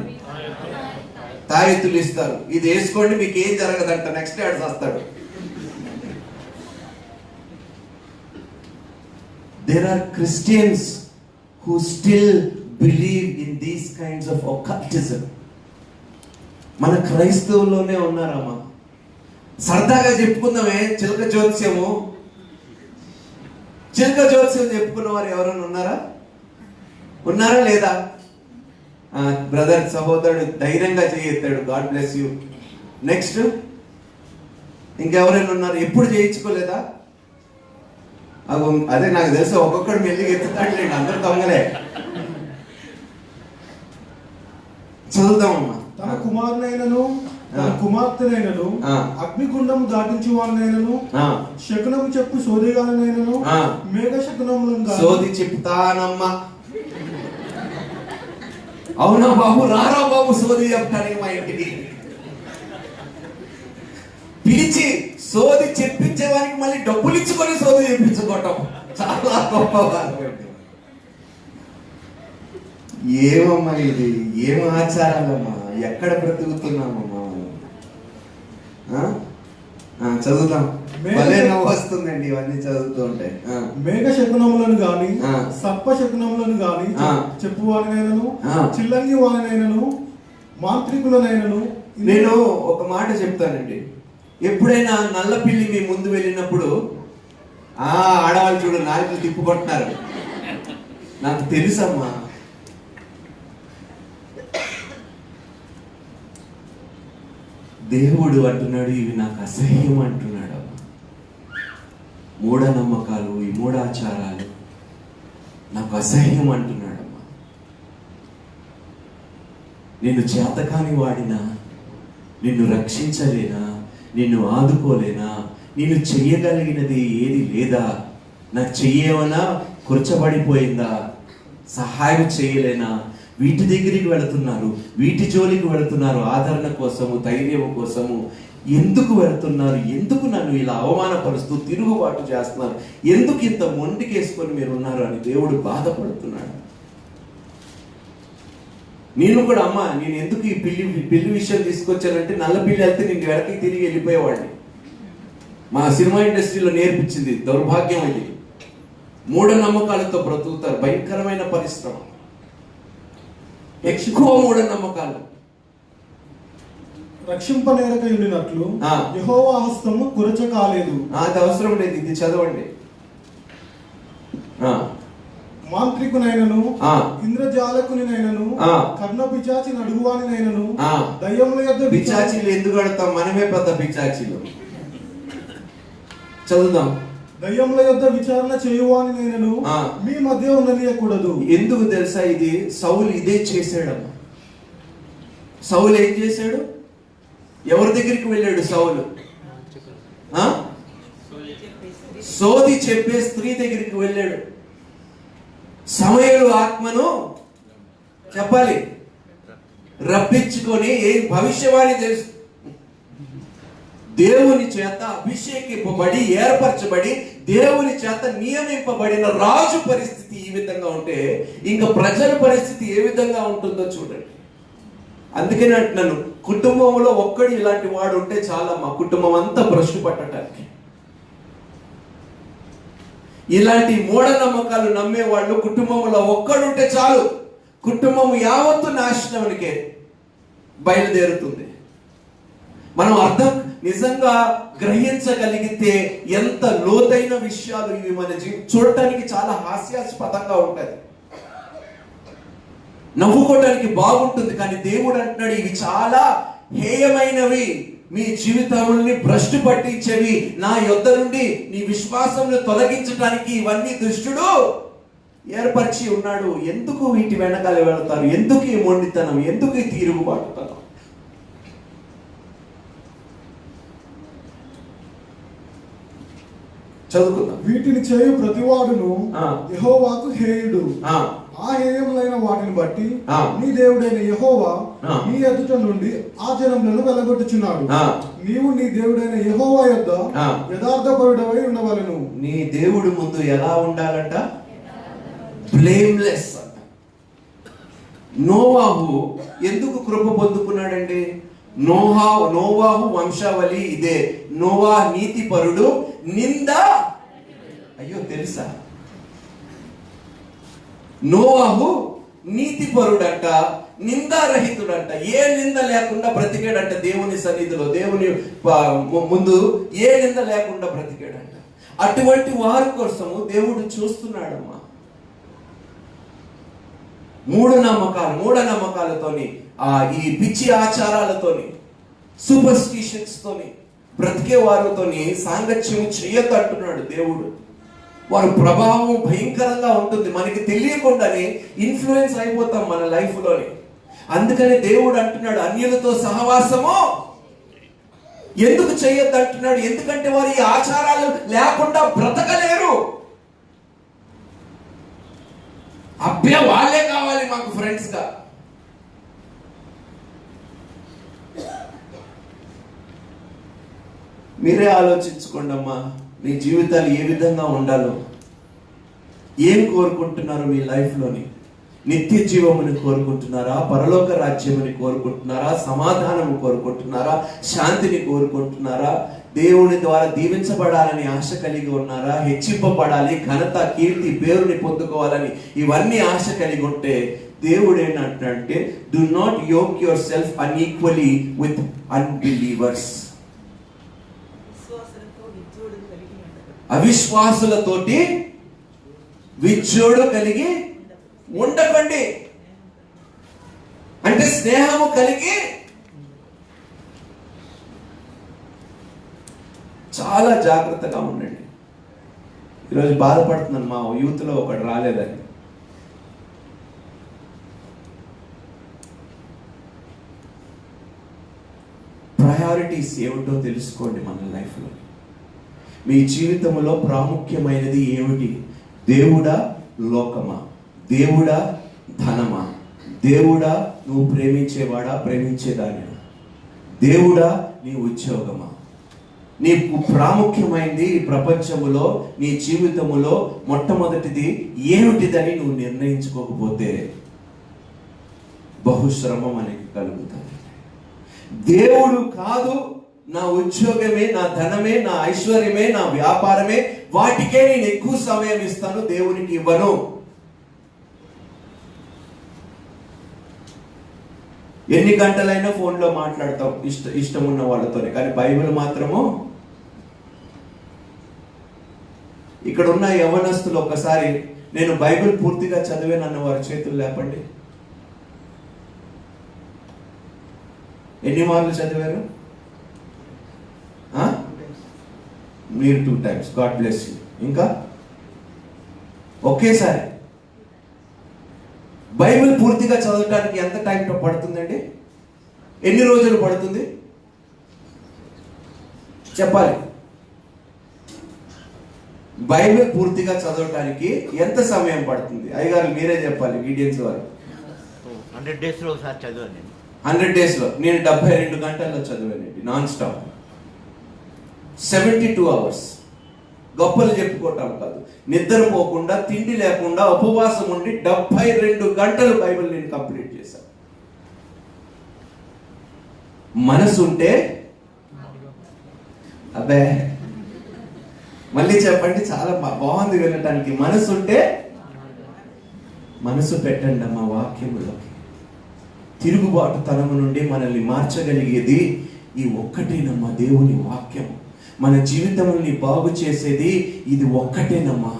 తాయెత్తులు ఇస్తారు. ఇది వేసుకోండి మీకు ఏం జరగదంట, నెక్స్ట్ డే ఆడు వస్తాడు. There are Christians who still believe in these kinds of occultism. మన క్రైస్తవుల్లోనే ఉన్నారమ్మా. సరదాగా చెప్పుకుందామే చిలక జ్యోతిష్యము. చిలక జ్యోతిష్యం చెప్పుకున్న వారు ఎవరైనా ఉన్నారా లేదా? బ్రదర్, సహోదరుడు ధైర్యంగా చేయెత్తాడు. God bless you. నెక్స్ట్ ఇంకెవరైనా ఉన్నారు? ఎప్పుడు చేయించుకోలేదా? అదే నాకు తెలుసు, ఒక్కొక్కడు మెల్లిగా ఎత్తుతాడు, అందరు దొంగలే. చదువుతామమ్మా. తన కుమారునైనను తన కుమార్తెనైనను అగ్నిగుండము దాటించు వాడినైనను శకునము చెప్పు సోదిగానైనను మేఘ శకునములను సోది చెప్తానమ్మా. అవునా బాబు, రారా బాబు సోది చెప్తాను మా ఇంటికి. పిలిచి సోది చెప్పించేవానికి మళ్ళీ డబ్బులు ఇచ్చుకొని సోది చెప్పించుకోవటం చాలా గొప్ప భాగం. ఏమమ్మా ఇది? ఏం ఆచారాలమ్మా? ఎక్కడ బ్రతుకుతున్నామమ్మా? చదువుతాం, వస్తుందండి ఇవన్నీ చదువుతూ ఉంటాయి. మేఘ శకునములను గాని సర్ప శకునములను గాని చెప్పువాడినైనను చిల్లంగి వాడినైనను మాంత్రికులనైనను. నేను ఒక మాట చెప్తానండి. ఎప్పుడైనా నల్ల పిల్లి మీ ముందు వెళ్ళినప్పుడు ఆడవాళ్ళు చూడు నాలుగు తిప్పుకుంటున్నారు, నాకు తెలుసమ్మా. దేవుడు అంటున్నాడు ఇవి నాకు అసహ్యం అంటున్నాడు. మూఢనమ్మకాలు, ఈ మూఢాచారాలు నాకు అసహ్యం అంటున్నాడమ్మా. నేను చేతకాని వాడినా, నిన్ను రక్షించలేనా, నిన్ను ఆదుకోలేనా, నేను చెయ్యగలిగినది ఏది లేదా, నాకు చెయ్యేమన్నా కూర్చబడిపోయిందా, సహాయం చేయలేనా, వీటి దగ్గరికి వెళుతున్నారు, వీటి జోలికి వెళుతున్నారు, ఆదరణ కోసము, ధైర్యం కోసము. ఎందుకు వెళుతున్నారు? ఎందుకు నన్ను ఇలా అవమానపరుస్తూ తిరుగుబాటు చేస్తున్నారు? ఎందుకు ఇంత మొండికేసుకొని మీరు ఉన్నారు అని దేవుడు బాధపడుతున్నాడు. నేను కూడా అమ్మ, నేను ఎందుకు ఈ పిల్లి విషయం తీసుకొచ్చానంటే, నల్ల పిల్లి వెళ్తే నేను వెనక్కి తిరిగి వెళ్ళిపోయేవాడిని. మా సినిమా ఇండస్ట్రీలో నేర్పించింది దౌర్భాగ్యం. ఇది మూఢనమ్మకాలతో బ్రతుకుతారు. భయంకరమైన పరిశ్రమ, ఎక్కువ మూఢనమ్మకాలు. రక్షింపనేరక ఉండినట్లు యెహోవా హస్తము కురచ కాలేదు. అది అవసరం లేదు, ఇది చదవండి. మాంత్రికునైనను ఇంద్రజాలకునినైనను కర్ణ పిచాచి అడుగువానినైనను దయ్యముల యొద్ద పిచాచీలు ఎందుకు అడతాం? మనమే పెద్ద పిచాచీలు. చదువుదాం. దయ్యముల యొద్ద విచారణ చేయువానినైనను మీ మధ్య ఉండనీయకూడదు. ఎందుకు తెలుసా? ఇది సౌలు ఇదే చేశాడమ్మ. సౌలు ఏం చేశాడు? ఎవరి దగ్గరికి వెళ్ళాడు సౌలు? సోది చెప్పే స్త్రీ దగ్గరికి వెళ్ళాడు. సమయలు ఆత్మను చెప్పాలి రప్పించుకొని ఏ భవిష్యవాణి తెలుసు. దేవుని చేత అభిషేకింపబడి ఏర్పరచబడి దేవుని చేత నియమింపబడిన రాజు పరిస్థితి ఈ విధంగా ఉంటే ఇంకా ప్రజల పరిస్థితి ఏ విధంగా ఉంటుందో చూడండి. అందుకని అంటున్నాను, కుటుంబంలో ఒక్కడు ఇలాంటి వాడు ఉంటే చాలా, మా కుటుంబం అంతా భ్రష్టు పట్టడానికి. ఇలాంటి మూఢనమ్మకాలు నమ్మేవాళ్ళు కుటుంబంలో ఒక్కడుంటే చాలు, కుటుంబం యావత్తు నాశనానికే బయలుదేరుతుంది. మనం అర్థం నిజంగా గ్రహించగలిగితే ఎంత లోతైన విషయాలు ఇవి మన చూడటానికి చాలా హాస్యాస్పదంగా ఉంటుంది, నవ్వుకోవడానికి బాగుంటుంది. కానీ దేవుడు అంటున్నాడు ఇవి చాలా హేయమైనవి, మీ జీవితాలని భ్రష్టు పట్టించేవి, నా యొద్ద నుండి నీ విశ్వాసంను తొలగించడానికి ఇవన్నీ దుష్టుడు ఏర్పరిచి ఉన్నాడు. ఎందుకు వీటి వెనకాల వెళతారు? ఎందుకు ఈ మొండితనం? ఎందుకు ఈ తిరుగుబాటుతనం? చదువుకుందాం. వీటిని చేయు ప్రతివాడును యెహోవాకు హేయుడు. ఆ హేయములైన వాటిని బట్టి నీ దేవుడైన యెహోవా నీ ఎదుట నుండి ఆ జనములను వెలగొట్టుచున్నాడు. నీవు నీ దేవుడైన యెహోవా యొద్ద యథార్థపరుడవై ఉండవలెను. నీ దేవుడి ముందు ఎలా ఉండాలంట? బ్లేమ్లెస్. నోవాహు ఎందుకు కృప పొందుకున్నాడండి? నోవాహు వంశావళి ఇదే. నోవా నీతిపరుడు, నింద అయ్యో తెలుసా? నోవాహు నీతిపరుడంట, నిందారహితుడంట. ఏ నింద లేకుండా బ్రతికాడంట. దేవుని సన్నిధిలో, దేవుని ముందు ఏ నింద లేకుండా బ్రతికాడంట. అటువంటి వారి కోసము దేవుడు చూస్తున్నాడమ్మా. మూఢనమ్మకాలతోని, ఈ పిచ్చి ఆచారాలతోని, సూపర్స్టిషన్స్ తోని బ్రతికే వారితోని సాంగత్యం చేయొద్దు అంటున్నాడు దేవుడు. వారి ప్రభావం భయంకరంగా ఉంటుంది. మనకి తెలియకుండానే ఇన్ఫ్లుయెన్స్ అయిపోతాం మన లైఫ్ లోని. అందుకని దేవుడు అంటున్నాడు అన్యులతో సహవాసము ఎందుకు చేయొద్దు అంటున్నాడు. ఎందుకంటే వారు ఈ ఆచారాలు లేకుండా బ్రతకలేరు. అబ్బే వాళ్ళే కావాలి మాకు ఫ్రెండ్స్ గా. మీరే ఆలోచించుకోండి అమ్మా, మీ జీవితాలు ఏ విధంగా ఉండాలో. ఏం కోరుకుంటున్నారు మీ లైఫ్లోని? నిత్య జీవముని కోరుకుంటున్నారా? పరలోక రాజ్యముని కోరుకుంటున్నారా? సమాధానము కోరుకుంటున్నారా? శాంతిని కోరుకుంటున్నారా? దేవుని ద్వారా దీవించబడాలని ఆశ కలిగి ఉన్నారా? హెచ్చింపబడాలి, ఘనత, కీర్తి, పేరుని పొందుకోవాలని ఇవన్నీ ఆశ కలిగి ఉంటే దేవుడు ఏంటంటే, do not yoke yourself unequally with unbelievers. అవిశ్వాసులతోటి విజ్జోడు కలిగి ఉండకండి. అంటే స్నేహము కలిగి. చాలా జాగ్రత్తగా ఉండండి. ఈరోజు బాధపడుతున్నాను, మా యూత్ లో ఒకటి రాలేదని. ప్రయారిటీస్ ఏమిటో తెలుసుకోండి మన లైఫ్లో. మీ జీవితంలో ప్రాముఖ్యమైనది ఏమిటి? దేవుడా, లోకమా? దేవుడా, ధనమా? దేవుడా, నువ్వు ప్రేమించేవాడా, ప్రేమించేదాని? దేవుడా, నీ ఉద్యోగమా? నీకు ప్రాముఖ్యమైనది ఈ ప్రపంచములో, నీ జీవితములో మొట్టమొదటిది ఏమిటిదని నువ్వు నిర్ణయించుకోకపోతే బహుశ్రమం అనేది కలుగుతుంది. దేవుడు కాదు, నా ఉద్యోగమే, నా ధనమే, నా ఐశ్వర్యమే, నా వ్యాపారమే, వాటికే నేను ఎక్కువ సమయం ఇస్తాను, దేవునికి ఇవ్వను. ఎన్ని గంటలైనా ఫోన్లో మాట్లాడతాం ఇష్టం ఉన్న వాళ్ళతోనే, కానీ బైబిల్ మాత్రము. ఇక్కడ ఉన్న యవనస్తులు ఒకసారి నేను బైబిల్ పూర్తిగా చదివానన్న వారి చేతులు లేపండి. ఎన్ని మార్లు చదివారు? మీరు 2 times. God bless you. ఇంకా ఒకేసారి బైబిల్ పూర్తిగా చదవడానికి ఎంత టైం పడుతుందండి? ఎన్ని రోజులు పడుతుంది చెప్పాలి? బైబిల్ పూర్తిగా చదవటానికి ఎంత సమయం పడుతుంది? అయ్యగారు మీరే చెప్పాలి. వీడియన్స్ వారు 100 days లో ఒకసారి చదివాను నేను. 100 days లో నేను 72 గంటల్లో చదివానండి, నాన్ స్టాప్. 72 hours. గొప్పలు చెప్పుకోవటం కాదు, నిద్రపోకుండా, తిండి లేకుండా, ఉపవాసం ఉండి 72 గంటలు బైబిల్ నేను కంప్లీట్ చేశాను. మనసు ఉంటే, అబ్బే మళ్ళీ చెప్పండి, చాలా బాగుంది వినటానికి. మనసు ఉంటే మనసు పెట్టండి అమ్మ వాక్యములోకి. తిరుగుబాటు తనము నుండి మనల్ని మార్చగలిగేది ఈ ఒక్కటేనమ్మా, దేవుని వాక్యము. మన జీవితాన్ని బాగు చేసేది ఇది ఒక్కటేనమ్మా.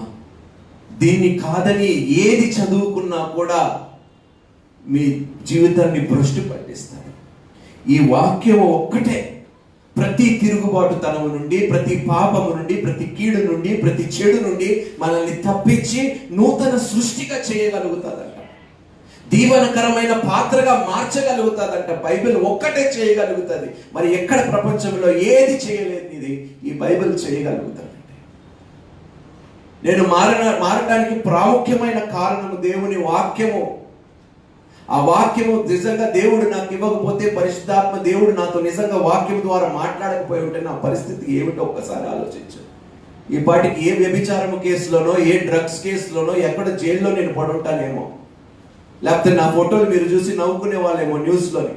దీన్ని కాదని ఏది చదువుకున్నా కూడా మీ జీవితాన్ని భ్రష్టు పట్టిస్తారు. ఈ వాక్యం ఒక్కటే ప్రతి తిరుగుబాటుతనము నుండి, ప్రతి పాపము నుండి, ప్రతి కీడు నుండి, ప్రతి చెడు నుండి మనల్ని తప్పించి నూతన సృష్టిగా చేయగలుగుతాదంట. దీవనకరమైన పాత్రగా మార్చగలుగుతాదంట. బైబిల్ ఒక్కటే చేయగలుగుతుంది. మరి ఎక్కడ ప్రపంచంలో ఏది చేయలేదు ఇది ఈ బైబిల్ చేయగలుగుతుంది. నేను మారడానికి ప్రాముఖ్యమైన కారణము దేవుని వాక్యము. ఆ వాక్యము నిజంగా దేవుడు నాకు ఇవ్వకపోతే, పరిశుద్ధాత్మ దేవుడు నాతో నిజంగా వాక్యం ద్వారా మాట్లాడకపోయి ఉంటే నా పరిస్థితి ఏమిటో ఒక్కసారి ఆలోచించాను. ఈ పాటికి ఏ వ్యభిచారము కేసులోనో, ఏ డ్రగ్స్ కేసులోనో, ఎక్కడ జైల్లో నేను పడుంటానేమో. లేకపోతే నా ఫోటోలు మీరు చూసి నవ్వుకునే వాళ్ళేమో న్యూస్లోని.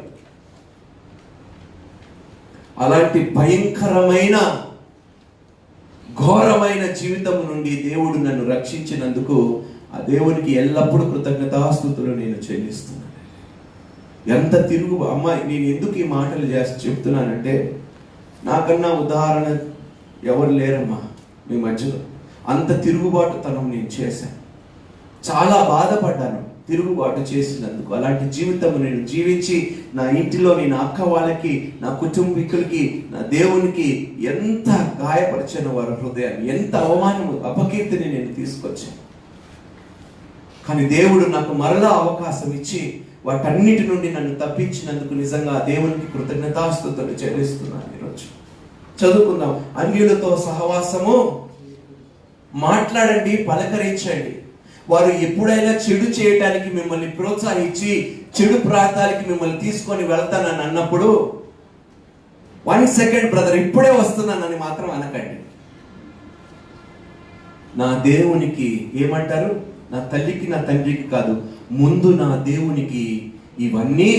అలాంటి భయంకరమైన ఘోరమైన జీవితం నుండి దేవుడు నన్ను రక్షించినందుకు ఆ దేవునికి ఎల్లప్పుడూ కృతజ్ఞతాస్తుతులు నేను చెల్లిస్తున్నాను. ఎంత తిరుగు అమ్మాయి, నేను ఎందుకు ఈ మాటలు చెప్తున్నానంటే, నాకన్నా ఉదాహరణ ఎవరు లేరమ్మా మీ మధ్యలో. అంత తిరుగుబాటుతనం నేను చేశాను. చాలా బాధపడ్డాను తిరుగుబాటు చేసినందుకు. అలాంటి జీవితం నేను జీవించి నా ఇంటిలోని నా అక్క వాళ్ళకి, నా కుటుంబీకులకి, నా దేవునికి ఎంత గాయపరిచాను వారి హృదయాన్ని, ఎంత అవమానము అపకీర్తిని నేను తీసుకొచ్చాను. కానీ దేవుడు నాకు మరలా అవకాశం ఇచ్చి వాటన్నిటి నుండి నన్ను తప్పించినందుకు నిజంగా దేవునికి కృతజ్ఞతాస్తుతులు చెల్లిస్తున్నాను. ఈరోజు చదువుకుందాం. అన్యులతో సహవాసము మాట్లాడండి, పలకరించండి. వారు ఎప్పుడైనా చెడు చేయటానికి మిమ్మల్ని ప్రోత్సహించి చెడు ప్రాంతాలకి మిమ్మల్ని తీసుకొని వెళ్తానని అన్నప్పుడు 1 సెకండ్ బ్రదర్ ఇప్పుడే వస్తున్నానని మాత్రం అనకండి. నా దేవునికి ఏమంటారు? నా తల్లికి నా తండ్రికి కాదు, ముందు నా దేవునికి ఇవన్నీ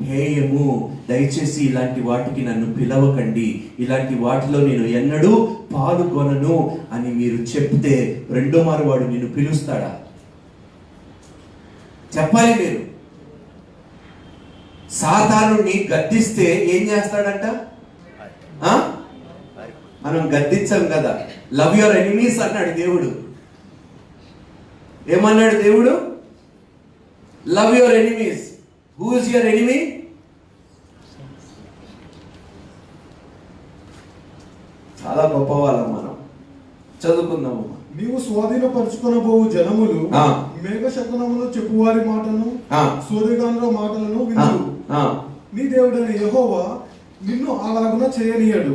హేయము. దయచేసి ఇలాంటి వాటికి నన్ను పిలవకండి, ఇలాంటి వాటిలో నేను ఎన్నడూ పాల్గొనను అని మీరు చెప్తే రెండో మారు వాడు నిన్ను పిలుస్తాడా? చెప్పాలి మీరు. సాతానుని గద్దిస్తే ఏం చేస్తాడంట? మనం గద్దించాం కదా. లవ్ యువర్ ఎనిమీస్ అన్నాడు దేవుడు. ఏమన్నాడు దేవుడు? Love your enemies. Who is your enemy? చాలా గొప్ప వాళ్ళం మనం. చదువుకుందాము. నీవు స్వాధీనపరుచుకొనబోవు జనములు మేఘ శకునములు చెప్పువారి మాటను, సోదెగానుల మాటలను విను. నీ దేవుడైన యెహోవా నిన్ను అలాగున చేయనీయడు.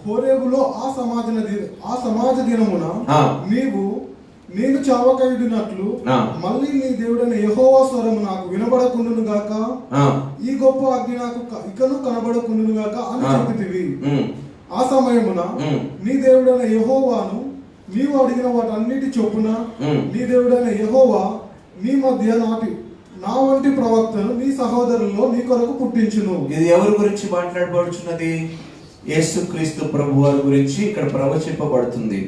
హోరేబులో ఆ సమాజ దినమున నేను చావకయుడినట్లు మళ్ళీ నీ దేవుడైన యెహోవా స్వరము నాకు వినబడకుండును గాక, ఈ గొప్ప అగ్ని నాకు ఇకను కనబడకుండును గాక అని చెప్పితివి. ఆ సమయమున నీ దేవుడైన యెహోవాను నీవు అడిగిన వాటన్నిటి చొప్పున నీ దేవుడైన యెహోవా నీ మధ్య నా వంటి ప్రవక్తను నీ సహోదరుల్లో నీ కొరకు పుట్టించును. ఇది ఎవరి గురించి మాట్లాడబడుచున్నది? యేసుక్రీస్తు ప్రభు వారి గురించి ఇక్కడ ప్రవచింపబడుతుంది.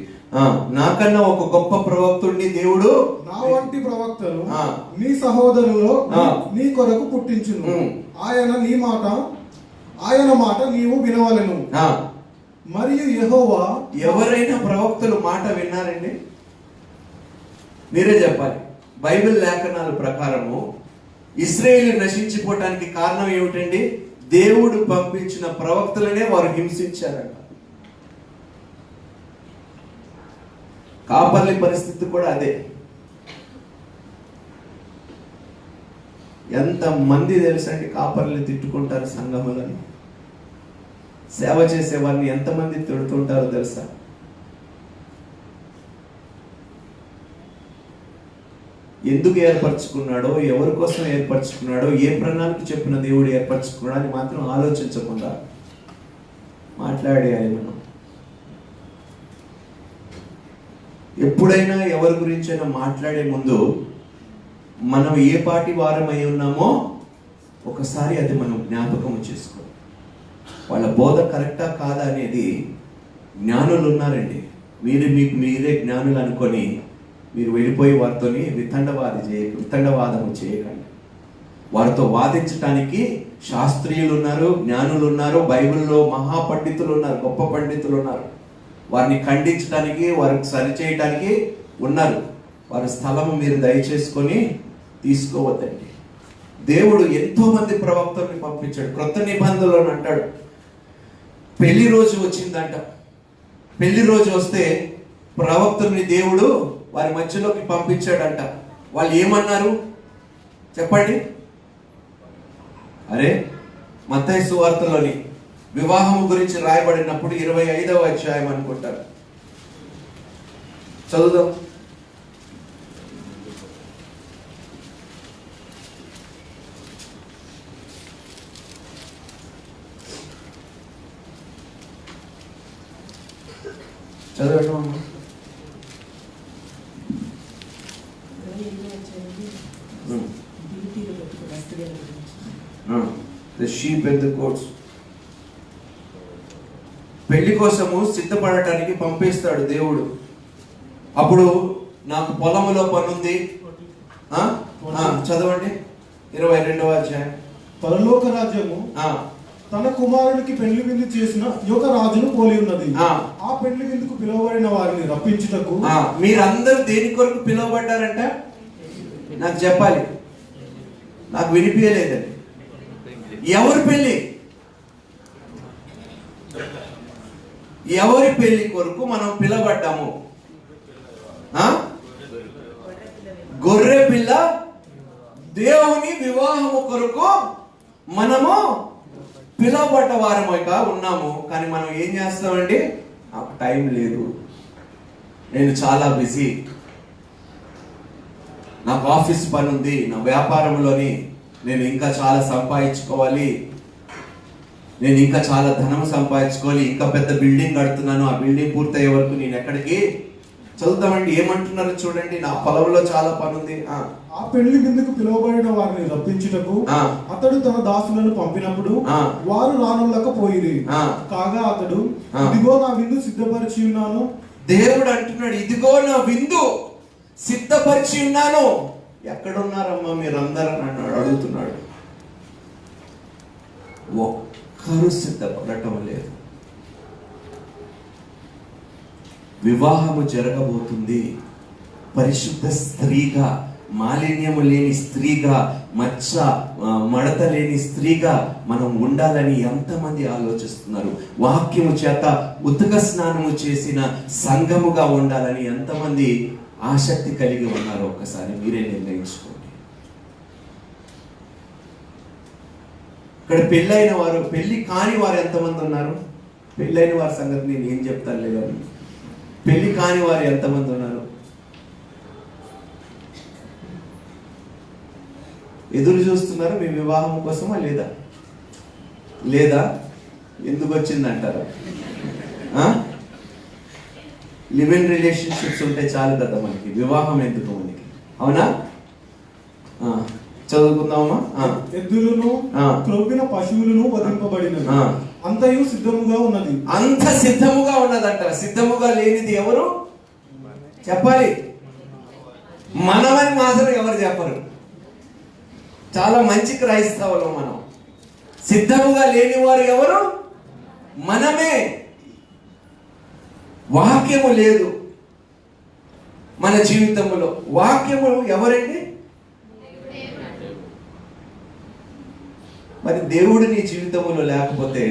నాకన్నా ఒక గొప్ప ప్రవక్తుడిని దేవుడు నా వంటి ప్రవక్తను నీ సహోదరుల్లో నీ కొరకు పుట్టించును. ఆయన మాట నీవు వినవలెను. మరియు యెహోవా, ఎవరైనా ప్రవక్తలు మాట విన్నారండి? మీరే చెప్పాలి. బైబిల్ లేఖనాల ప్రకారము ఇశ్రాయేలు నశించిపోవటానికి కారణం ఏమిటండి? దేవుడు పంపించిన ప్రవక్తలనే వారు హింసించారంట. కాపర్లి పరిస్థితి కూడా అదే. ఎంత మంది తెలుసండి కాపర్లు తిట్టుకుంటారు సంఘములని. సేవ చేసే వారిని ఎంతమంది తిడుతుంటారో తెలుసా? ఎందుకు ఏర్పరచుకున్నాడో, ఎవరి కోసం ఏర్పరచుకున్నాడో, ఏ ప్రణాళిక చెప్పిన దేవుడు ఏర్పరచుకున్నాడో అని మాత్రం ఆలోచించకుండా మాట్లాడేయాలి మనం. ఎప్పుడైనా ఎవరి గురించైనా మాట్లాడే ముందు మనం ఏ పాటి వారమై ఉన్నామో ఒకసారి అది మనం జ్ఞాపకం చేసుకో. వాళ్ళ బోధ కరెక్టా కాదా అనేది జ్ఞానులు ఉన్నారండి. మీకు మీరే జ్ఞానులు అనుకొని మీరు వెళ్ళిపోయి వారితో వితండవాదము చేయకండి. వారితో వాదించటానికి శాస్త్రీయులు ఉన్నారు, జ్ఞానులు ఉన్నారు, బైబిల్లో మహాపండితులు ఉన్నారు, గొప్ప పండితులు ఉన్నారు. వారిని ఖండించడానికి, వారికి సరిచేయటానికి ఉన్నారు. వారి స్థలము మీరు దయచేసుకొని తీసుకోవద్దండి. దేవుడు ఎంతో మంది ప్రవక్తల్ని పంపించాడు. క్రొత్త నిబంధనలో అంటాడు, పెళ్లి రోజు వచ్చిందంట. పెళ్లి రోజు వస్తే ప్రవక్తని దేవుడు వారి మధ్యలోకి పంపించాడంట. వాళ్ళు ఏమన్నారు చెప్పండి? అరే, మత్తయి సువార్తలోని వివాహం గురించి రాయబడినప్పుడు 25వ అధ్యాయం అనుకుంటారు, చదువుదాం. చదవటం the sheep and the goats. పెళ్లి కోసము సిద్ధపడటానికి పంపిస్తాడు దేవుడు. అప్పుడు నాకు పొలములో పనుంది. చదవండి 22వ అధ్యాయం. పరలోక రాజ్యము తన కుమారునికి పెళ్లి విందు చేసిన యుగ రాజును పోలి ఉన్నది. ఆ పెళ్లి విందుకు పిలువబడిన వారిని రప్పించుటకు. మీరందరూ దేని కొరకు పిలువబడ్డారంట? నాకు చెప్పాలి, నాకు వినిపించలేదండి. ఎవరి పెళ్లి? ఎవరి పెళ్లి కొరకు మనం పిలవబడ్డాము? గొర్రె పిల్ల దేవుని వివాహము కొరకు మనము పిలవబడ్డ వారముగా ఉన్నాము. కానీ మనం ఏం చేస్తామండి? నాకు టైం లేదు, నేను చాలా బిజీ, నాకు ఆఫీస్ పని ఉంది, నా వ్యాపారంలోని నేను ఇంకా చాలా సంపాదించుకోవాలి, నేను ఇంకా చాలా ధనం సంపాదించుకోవాలి, ఇంకా పెద్ద బిల్డింగ్ కడుతున్నాను, ఆ బిల్డింగ్ పూర్తయ్యే వరకు నేను ఎక్కడికి. చదువుతామండి, ఏమంటున్నారు చూడండి, నా పొలంలో చాలా పని ఉంది. ఆ పెళ్లి విందుకు పిలువబడిన వారిని రప్పించుటకు అతడు తన దాసులను పంపినప్పుడు వారు రానులకపోయిరి. కాగా అతడు, ఇదిగో నా విందు సిద్ధపరిచి ఉన్నాను. దేవుడు అంటున్నాడు, ఇదిగో నా విందు సిద్ధపరిచి ఉన్నాను. ఎక్కడున్నారమ్మా మీరందరూ నన్ను అడుగుతున్నాడు. ఒక్కరు సిద్ధపడటం లేదు. వివాహము జరగబోతుంది. పరిశుద్ధ స్త్రీగా, మాలిన్యము లేని స్త్రీగా, మడత లేని స్త్రీగా మనం ఉండాలని ఎంతమంది ఆలోచిస్తున్నారు? వాక్యము చేత ఉతక స్నానము చేసిన సంఘముగా ఉండాలని ఎంతమంది ఆసక్తి కలిగి ఉన్నారు? ఒక్కసారి మీరే నిర్ణయించుకోండి. ఇక్కడ పెళ్ళైన వారు, పెళ్లి కాని వారు ఎంతమంది ఉన్నారు? పెళ్ళైన వారి సంగతి నేను ఏం చెప్తాను లేదు. పెళ్లి కాని వారు ఎంతమంది ఉన్నారు? ఎదురు చూస్తున్నారు మీ వివాహం కోసమా? లేదా ఎందుకు వచ్చిందంటారా? లివ్ ఇన్ రిలేషన్షిప్స్ ఉంటే చాలు కదా మనకి, వివాహం ఎందుకు మనకి? అవునా? చదువుకుందామా? ఎద్దులను క్రొవ్విన పశువులను వధింపబడినవి, అంతయు సిద్ధముగా ఉన్నది. అంత సిద్ధముగా ఉన్నదంట. సిద్ధముగా లేనిది ఎవరు చెప్పాలి? మనమని మాత్రం ఎవరు చెప్పరు. చాలా మంచి క్రైస్తవులు మనం. సిద్ధముగా లేని వారు ఎవరు? మనమే. వాక్యము లేదు మన జీవితంలో. వాక్యము ఎవరండి? మరి దేవుడు నీ జీవితంలో లేకపోతే,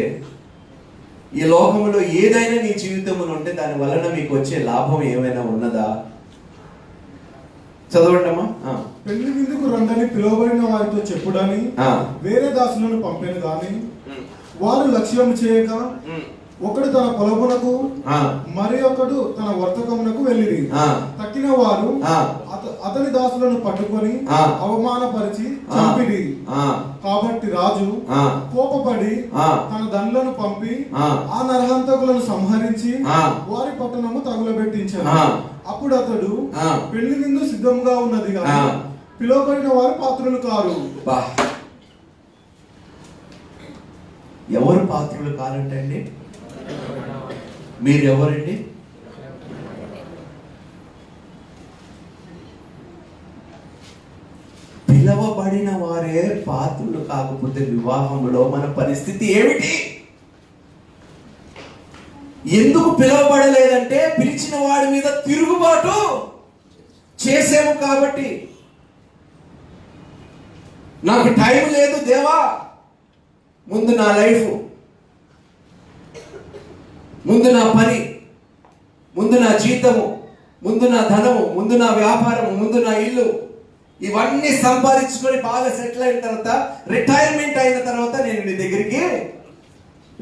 ఈ లోకంలో ఏదైనా నీ జీవితంలో ఉంటే దాని వలన మీకు వచ్చే లాభం ఏమైనా ఉన్నదా? చదవండమ్మా. పెళ్లి విందుకు రండని పిలువబడిన వారితో చెప్పుడని వేరే దాసులను పంపాను గాని వారు లక్ష్యం చేయక ఒకడు తన పొలమునకు మరి ఒకడు తన వర్తకమునకు వెళ్ళిరి. తక్కిన వారు అతని దాసులను పట్టుకొని అవమానపరిచి చంపిరి. కాబట్టి రాజు కోపపడి తన దండ్లను పంపి ఆ నరహంతకులను సంహరించి వారి పట్టణము తగులబెట్టించాడు. అప్పుడు అతడు, పెళ్లి విందు సిద్ధంగా ఉన్నది కానీ పిలువబడిన వారు పాత్రులు కారు. ఎవరు పాత్రులు కారంటండి? మీరెవరండి? పిలవబడిన వారే పాత్రులు కాకపోతే వివాహంలో మన పరిస్థితి ఏమిటి? ఎందుకు పిలవబడలేదంటే పిలిచిన వాడి మీద తిరుగుబాటు చేసాము కాబట్టి. నాకు టైం లేదు దేవా, ముందు నా లైఫ్, ముందు నా పని, ముందు నా జీతము, ముందు నా ధనము, ముందు నా వ్యాపారము, ముందు నా ఇల్లు, ఇవన్నీ సంపాదించుకొని బాగా సెటిల్ అయిన తర్వాత, రిటైర్మెంట్ అయిన తర్వాత నేను నీ దగ్గరికి,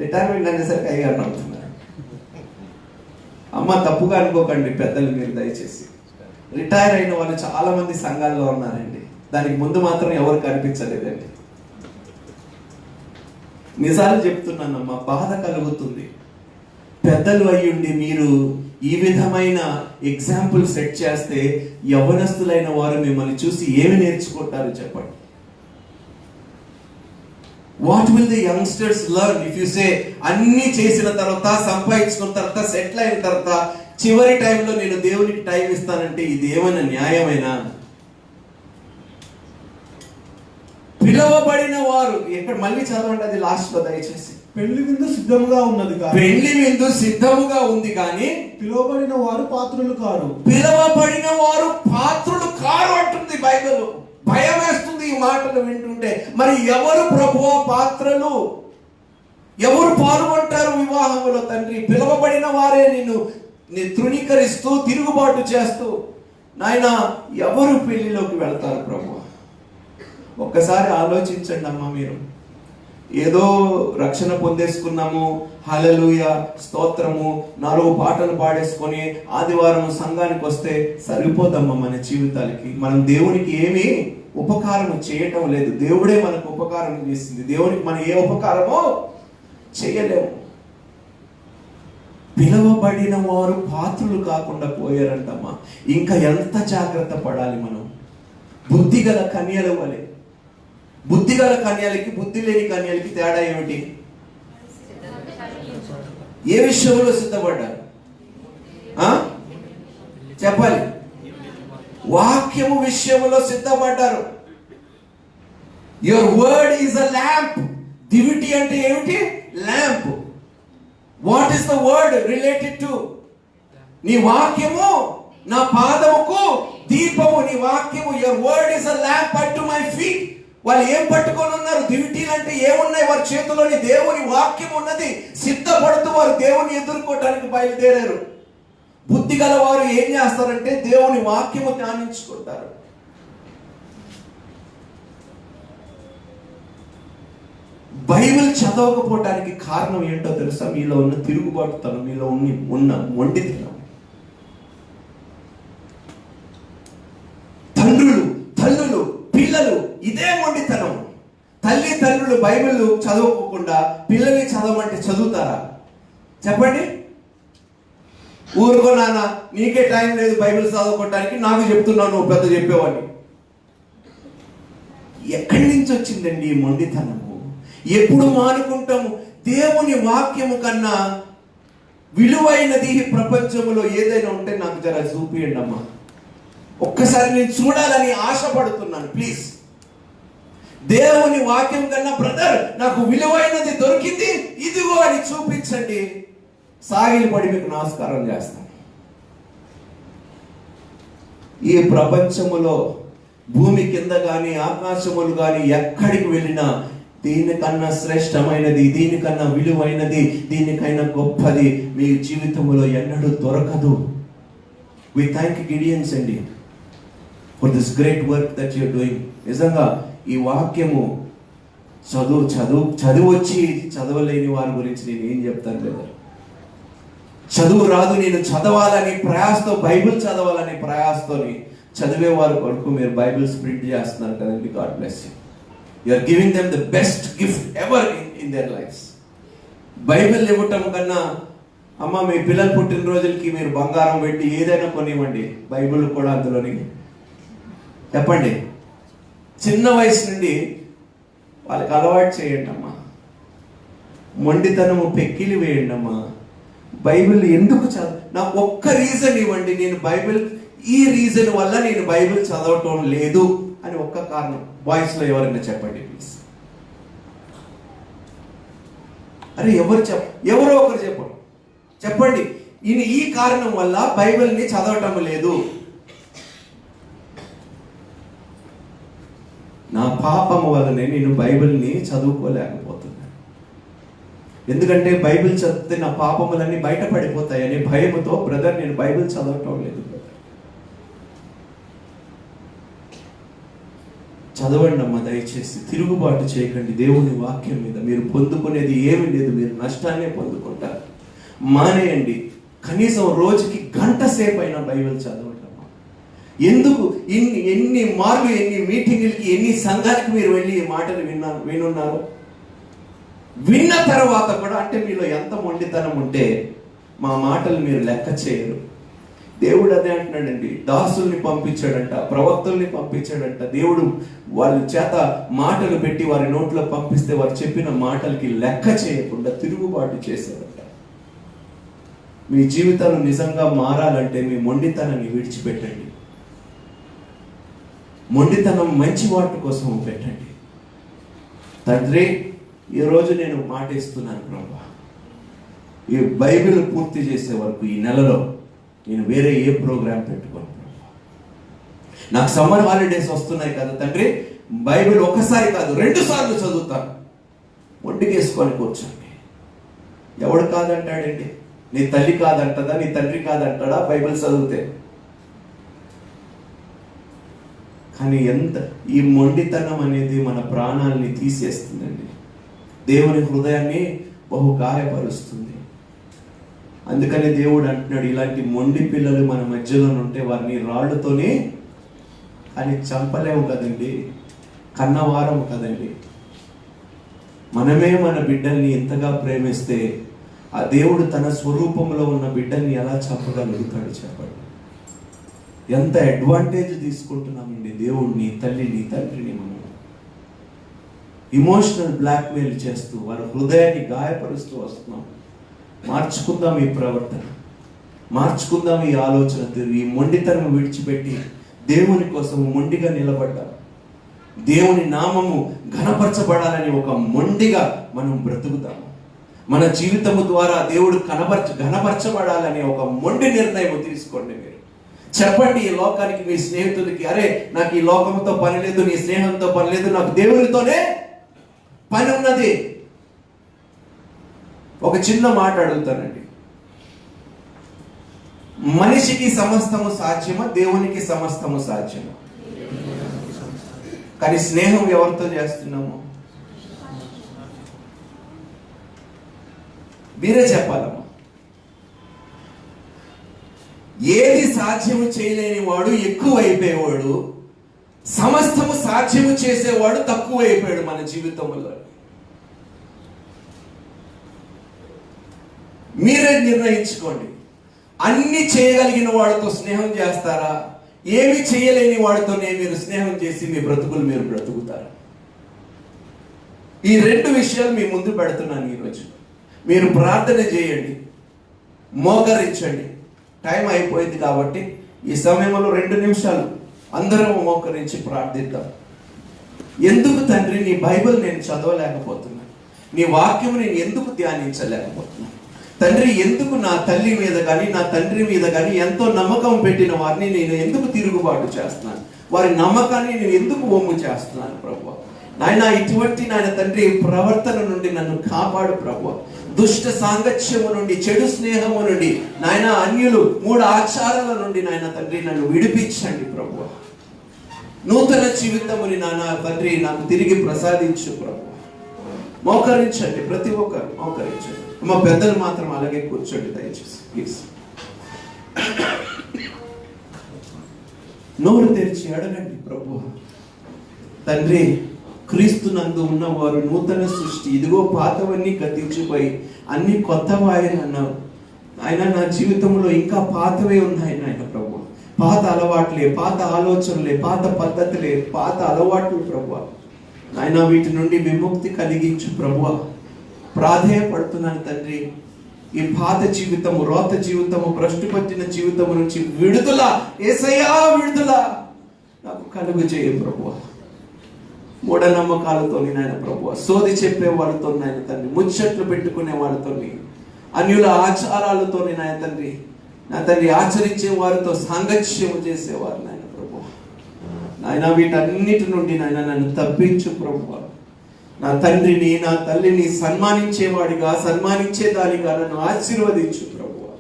రిటైర్మెంట్ అనేసరికి అయ్యారు అవుతున్నారు. అమ్మ తప్పుగా అనుకోకండి పెద్దలు, మీరు దయచేసి. రిటైర్ అయిన వాళ్ళు చాలా మంది సంఘాల్లో ఉన్నారండి. దానికి ముందు మాత్రం ఎవరు కనిపించలేదండి. నిజాలు చెప్తున్నానమ్మా, బాధ కలుగుతుంది. పెద్దలు అయ్యుండి మీరు ఈ విధమైన ఎగ్జాంపుల్ సెట్ చేస్తే యవ్వనస్తులైన వారు మిమ్మల్ని చూసి ఏమి నేర్చుకుంటారు చెప్పండి. What will the youngsters learn if you say అన్ని చేసిన తర్వాత, సంపాదించుకున్న తర్వాత, సెటిల్ అయిన తర్వాత చివరి టైంలో నేను దేవునికి టైం ఇస్తానంటే ఇది ఏమైనా న్యాయమైనా? పిలవబడిన వారు ఎక్కడ, మళ్ళీ చదవండి అది లాస్ట్ లో దయచేసి. పెళ్లి విందు సిద్ధముగా ఉన్నది కానీ, పెళ్లి విందు సిద్ధముగా ఉంది కానీ పిలువబడిన వారు పాత్రులు కారు. పిలవబడిన వారు పాత్రులు కారు అంటుంది బైబిల్. భయం వేస్తుంది ఈ మాటలు వింటుంటే. మరి ఎవరు ప్రభువా పాత్రలు? ఎవరు పాల్గొంటారు వివాహంలో తండ్రి? పిలవబడిన వారే నిన్ను తృణీకరిస్తూ తిరుగుబాటు చేస్తూ, నాయన ఎవరు పెళ్లిలోకి వెళ్తారు ప్రభువా? ఒక్కసారి ఆలోచించండి అమ్మా. మీరు ఏదో రక్షణ పొందేసుకున్నాము, హల్లెలూయా స్తోత్రము, 4 పాటలు పాడేసుకొని ఆదివారం సంఘానికి వస్తే సరిపోదమ్మా మన జీవితాలకి. మనం దేవునికి ఏమీ ఉపకారం చేయటం లేదు. దేవుడే మనకు ఉపకారం చేసింది. దేవునికి మనం ఏ ఉపకారమో చేయలేము. పిలవబడిన వారు పాత్రులు కాకుండా పోయారంటమ్మా. ఇంకా ఎంత జాగ్రత్త పడాలి మనం. బుద్ధిగల కన్యల వలె. బుద్ధిగల కన్యలకి బుద్ధి లేని కన్యలకి తేడా ఏమిటి? ఏ విషయంలో సిద్ధపడ్డారు చెప్పాలి. వాక్యము విషయంలో సిద్ధపడ్డారు. Your word is a lamp. దివిటి అంటే ఏమిటి? Lamp. What is the word related to? నీ వాక్యము నా పాదముకు దీపము. నీ వాక్యము, your word is a lamp unto my feet. వాళ్ళు ఏం పట్టుకొని ఉన్నారు? దివిటీలు అంటే ఏమున్నాయి వారి చేతిలోని? దేవుని వాక్యం ఉన్నది. సిద్ధపడుతూ వారు దేవుని ఎదుర్కోవటానికి బయలుదేరారు. బుద్ధి గల వారు ఏం చేస్తారంటే దేవుని వాక్యము ధ్యానించుకుంటారు. బైబిల్ చదవకపోవటానికి కారణం ఏంటో తెలుసా? మీలో ఉన్న తిరుగుబాటుతనం, మీలో ఉన్న మొండితనం. తండ్రులు, తల్లులు, పిల్లలు ఇదే మొండితనం. తల్లి తండ్రులు బైబిల్ చదవకుండా పిల్లల్ని చదవమంటే చదువుతారా చెప్పండి? ఊరుకో నాన్న, నీకే టైం లేదు బైబిల్ చదువుకోవటానికి, నాకు చెప్తున్నావు నువ్వు పెద్ద చెప్పేవాడిని. ఎక్కడి నుంచి వచ్చిందండి ఈ మొండితనము? ఎప్పుడు మానుకుంటాము? దేవుని వాక్యము కన్నా విలువైనది ప్రపంచంలో ఏదైనా ఉంటే నాకు జర చూపియండి అమ్మా. ఒక్కసారి నేను చూడాలని ఆశపడుతున్నాను ప్లీజ్. దేవుని వాక్యం కన్నా బ్రదర్ నాకు విలువైనది దొరికింది, ఇదిగో అని చూపించండి. సాగిలపడి మీకు నమస్కారం చేస్తాను. ఈ ప్రపంచములో భూమి కింద కానీ ఆకాశములు కానీ ఎక్కడికి వెళ్ళినా దీనికన్నా శ్రేష్టమైనది, దీనికన్నా విలువైనది, దీనికైనా గొప్పది మీ జీవితంలో ఎన్నడూ దొరకదు. వి థ్యాంక్ గిడియన్స్ అండి for this great work that you're doing. నిజంగా ఈ వాక్యము చదువు వచ్చి చదవలేని వారి గురించి నేను ఏం చెప్తాను లేదా? చదువు రాదు, నేను చదవాలని ప్రయాసతో, బైబిల్ చదవాలని ప్రయాసతోని చదివేవారు కొరకు మీరు బైబిల్ స్ప్రింట్ చేస్తున్నారు కదండి. God bless you. You are giving them the best gift ever in their lives. Bible ఇవ్వటం కన్నా అమ్మ మీ పిల్లలు పుట్టినరోజులకి మీరు బంగారం పెట్టి ఏదైనా కొనివ్వండి, బైబిల్ కూడా అందులోని చెప్పండి. చిన్న వయసు నుండి వాళ్ళకి అలవాటు చేయండి అమ్మా. మొండితనము పెక్కిలి వేయండి అమ్మా. బైబిల్ ఎందుకు నాకు ఒక్క రీజన్ ఇవ్వండి, నేను బైబిల్ ఈ రీజన్ వల్ల నేను బైబిల్ చదవటం లేదు అని ఒక్క కారణం వాయిస్ లో ఎవరైనా చెప్పండి ప్లీజ్. అరే ఎవరో ఒకరు చెప్పండి ఈ కారణం వల్ల బైబిల్ని చదవటం లేదు. నా పాపము వల్లనే నేను బైబిల్ని చదువుకోలేకపోతున్నాను. ఎందుకంటే బైబిల్ చదివితే నా పాపములన్నీ బయటపడిపోతాయని భయముతో బ్రదర్ నేను బైబిల్ చదవటం లేదు. చదవండి అమ్మ, దయచేసి తిరుగుబాటు చేయకండి దేవుని వాక్యం మీద. మీరు పొందుకునేది ఏమి లేదు, మీరు నష్టాన్నే పొందుకుంటారు. మానేయండి. కనీసం రోజుకి గంట సేపు అయినా బైబిల్ చదవండి అమ్మ. ఎందుకు ఎన్ని మార్లు, ఎన్ని మీటింగులకి, ఎన్ని సంఘాలకి మీరు వెళ్ళి ఈ మాటలు వినున్నారు. విన్న తర్వాత కూడా అంటే మీలో ఎంత మొండితనం ఉంటే మా మాటలు మీరు లెక్క చేయరు. దేవుడు అదే అంటున్నాడండి, దాసుల్ని పంపించాడంట, ప్రవక్తల్ని పంపించాడంట. దేవుడు వాళ్ళ చేత మాటలు పెట్టి వారి నోట్లో పంపిస్తే వారు చెప్పిన మాటలకి లెక్క చేయకుండా తిరుగుబాటు చేశారంట. మీ జీవితాలు నిజంగా మారాలంటే మీ మొండితనాన్ని విడిచిపెట్టండి. మొండితనం మంచి వాటి కోసం పెట్టండి. తండ్రి, ఈరోజు నేను మాట ఇస్తున్నాను ప్రభా, ఈ బైబిల్ పూర్తి చేసే వరకు ఈ నెలలో నేను వేరే ఏ ప్రోగ్రాం పెట్టుకోను ప్రభా. నాకు సమ్మర్ హాలిడేస్ వస్తున్నాయి కదా తండ్రి, బైబిల్ ఒకసారి కాదు 2 సార్లు చదువుతాను. ఒంటికేసుకొని కూర్చోండి. ఎవడు కాదంటాడండి? నీ తల్లి కాదంటదా, నీ తండ్రి కాదంటాడా బైబిల్ చదివితే? కానీ ఈ మొండితనం అనేది మన ప్రాణాలని తీసేస్తుందండి. దేవుని హృదయాన్ని బహు గాయపరుస్తుంది. అందుకని దేవుడు అంటున్నాడు, ఇలాంటి మొండి పిల్లలు మన మధ్యలో ఉంటే వారిని రాళ్లతోనే, కానీ చంపలేము కదండి, కన్నవారం కదండి. మనమే మన బిడ్డల్ని ఎంతగా ప్రేమిస్తే ఆ దేవుడు తన స్వరూపంలో ఉన్న బిడ్డల్ని ఎలా చంపగలుగుతాడు చెప్పండి. ఎంత అడ్వాంటేజ్ తీసుకుంటున్నామండి దేవుడిని, తల్లిని, తండ్రిని. మనం ఇమోషనల్ బ్లాక్మెయిల్ చేస్తూ వారి హృదయాన్ని గాయపరుస్తూ వస్తున్నాం. మార్చుకుందాం ఈ ప్రవర్తన, మార్చుకుందాం ఈ ఆలోచన తీరు. ఈ మొండితనం విడిచిపెట్టి దేవుని కోసం మొండిగా నిలబడ్డాం. దేవుని నామము ఘనపరచబడాలని ఒక మొండిగా మనం బ్రతుకుతాము. మన జీవితము ద్వారా దేవుడు ఘనపరచబడాలని ఒక మొండి నిర్ణయం తీసుకోండి. మీరు చెప్పండి ఈ లోకానికి, మీ స్నేహితులకి, అరే నాకు ఈ లోకంతో పని లేదు, నీ స్నేహంతో పని లేదు, నాకు దేవునితోనే పని ఉన్నది. ఒక చిన్న మాట అడుగుతానండి, మనిషికి సమస్తము సాధ్యమా, దేవునికి సమస్తము సాధ్యమా? కానీ స్నేహం ఎవరితో చేస్తున్నాము? మీరే చెప్పాలమ్మా. ఏది సాధ్యము చేయలేని వాడు ఎక్కువ అయిపోయేవాడు, సమస్తము సాధ్యము చేసేవాడు తక్కువ అయిపోయాడు మన జీవితంలో. మీరే నిర్ణయించుకోండి. అన్ని చేయగలిగిన వాడితో స్నేహం చేస్తారా, ఏమి చేయలేని వాడితోనే మీరు స్నేహం చేసి మీ బ్రతుకులు మీరు బ్రతుకుతారా? ఈ 2 విషయాలు మీ ముందు పెడుతున్నాను ఈరోజు. మీరు ప్రార్థన చేయండి, మోకరించండి. టైం అయిపోయింది కాబట్టి ఈ సమయంలో 2 నిమిషాలు అందరం మోకరించి ప్రార్థిద్దాం. ఎందుకు తండ్రి నీ బైబిల్ నేను చదవలేకపోతున్నాను, నీ వాక్యం నేను ఎందుకు ధ్యానించలేకపోతున్నాను తండ్రి? ఎందుకు నా తల్లి మీద కానీ నా తండ్రి మీద కానీ ఎంతో నమ్మకం పెట్టిన వారిని నేను ఎందుకు తిరుగుబాటు చేస్తున్నాను? వారి నమ్మకాన్ని నేను ఎందుకు వమ్ము చేస్తున్నాను ప్రభువా? నాయన ఇటువంటి నాయన తండ్రి ప్రవర్తన నుండి నన్ను కాపాడు ప్రభువా. దుష్ట సాంగత్యము నుండి, చెడు స్నేహము నుండి, నాయన అన్యులు 3 ఆచారాల నుండి నాయన తండ్రి నన్ను విడిపించండి ప్రభువా. నూతన జీవితముని నాన్న తండ్రి నాకు తిరిగి ప్రసాదించు ప్రభువా. మోకరించండి, ప్రతి ఒక్కరు మోకరించండి. మా పెద్దలు మాత్రం అలాగే కూర్చోండి దయచేసి ప్లీజ్. నోరు తెరిచి అడగండి ప్రభువా. తండ్రి, క్రీస్తునందు ఉన్నవారు నూతన సృష్టి, ఇదిగో పాతవన్నీ గతించిపోయి అన్ని కొత్తవాయని అన్నావు. ఆయన నా జీవితంలో ఇంకా పాతవే ఉన్నాయి నాయన ప్రభు. పాత అలవాట్లే, పాత ఆలోచనలే, పాత పద్ధతులే, పాత అలవాట్లు ప్రభు. ఆయన వీటి నుండి విముక్తి కలిగించు ప్రభు. ప్రాధేయపడుతున్నాను తండ్రి. ఈ పాత జీవితము, రోత జీవితము, భ్రష్టు పట్టిన జీవితము నుంచి విడుదల, యేసయ్యా విడుదల నాకు కలుగు చేయ ప్రభు. మూఢనమ్మకాలతోని నాయన ప్రభు, సోది చెప్పే వాళ్ళతో నాయన తండ్రి, ముచ్చట్లు పెట్టుకునే వాళ్ళతోని, అన్యుల ఆచారాలతోని నాయన తండ్రి, నా తండ్రి ఆచరించే వారితో సాంగత్యము చేసేవారు నాయన ప్రభు. నాయన వీటన్నిటి నుండి నాయన నన్ను తప్పించు ప్రభు. నా తండ్రిని నా తల్లిని సన్మానించేవాడిగా సన్మానించేదానిగా నన్ను ఆశీర్వదించు ప్రభువా.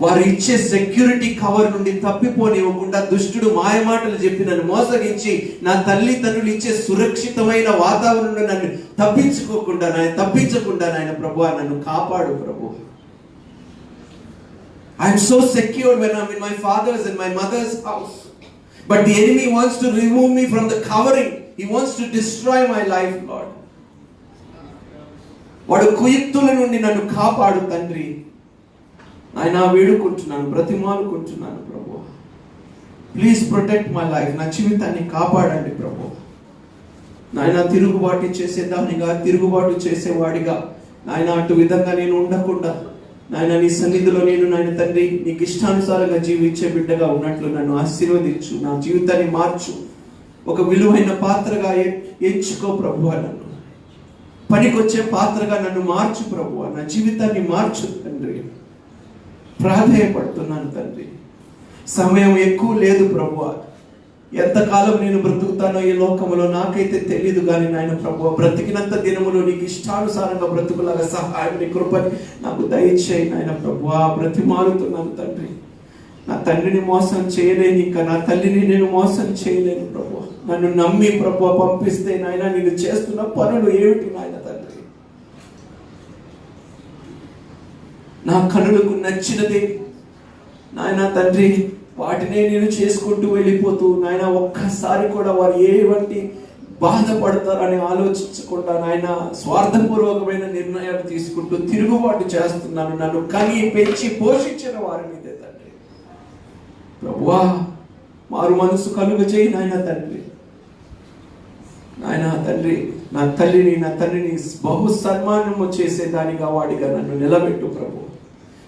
వారు ఇచ్చే సెక్యూరిటీ కవర్ నుండి తప్పిపోనివ్వకుండా దుష్టుడు మాయమాటలు చెప్పి నన్ను మోసగించి నా తల్లిదండ్రులు ఇచ్చే సురక్షితమైన వాతావరణంలో నన్ను తప్పించకుండా నాయన ప్రభువా నన్ను కాపాడు ప్రభు. I am so secured when I am in my father's and my mother's house. But the enemy wants to remove me from the covering. He wants to destroy my life, Lord. వాడు కుయుక్తుల నుండి నన్ను కాపాడు తండ్రి. ఆయన వేడుకుంటున్నాను, బ్రతిమాలుకుంటున్నాను ప్రభు. Please protect my life. నా జీవితాన్ని కాపాడండి ప్రభు. నాయన తిరుగుబాటు చేసేదానిగా, తిరుగుబాటు చేసేవాడిగా నాయన అటు విధంగా నేను ఉండకుండా నాయన నీ సన్నిధిలో నేను నాయన తండ్రి నీకు ఇష్టానుసారంగా జీవించే బిడ్డగా ఉన్నట్లు నన్ను ఆశీర్వదించు. నా జీవితాన్ని మార్చు. ఒక విలువైన పాత్రగా ఎంచుకో ప్రభువా. నన్ను పనికొచ్చే పాత్రగా నన్ను మార్చు ప్రభువా. నా జీవితాన్ని మార్చు తండ్రి. ప్రాధేయపడుతున్నాను తండ్రి. సమయం ఎక్కువ లేదు ప్రభువా. ఎంతకాలం నేను బ్రతుకుతానో ఈ లోకంలో నాకైతే తెలియదు కానీ నాయన ప్రభువా, బ్రతికినంత దినములో నీకు ఇష్టానుసారంగా బ్రతుకులాగా సహాయం నీ కృపని నాకు దయచేయి నాయన ప్రభువా. బ్రతిమాలుతున్నాను తండ్రి. నా తండ్రిని మోసం చేయలేను, ఇంకా నా తల్లిని నేను మోసం చేయలేను ప్రభువా. నన్ను నమ్మి ప్రభువా పంపిస్తే నాయన నేను చేస్తున్న పనులు ఏమిటి నాయన తండ్రి? నా కనులకు నచ్చినది నాయన తండ్రి వాటినే నేను చేసుకుంటూ వెళ్ళిపోతూ నాయన ఒక్కసారి కూడా వారు ఏవంటి బాధపడతారని ఆలోచించకుండా నాయన స్వార్థపూర్వకమైన నిర్ణయాలు తీసుకుంటూ తిరుగుబాటు చేస్తున్నాను. నన్ను కని పెంచి పోషించిన వారి మీదే తండ్రి ప్రభువా మారు మనసు కలుగజేయి నాయన తండ్రి. నాయన తండ్రి నా తల్లిని నా తండ్రిని బహు సన్మానము చేసేదానిగా వాడిగా నన్ను నిలబెట్టు ప్రభు.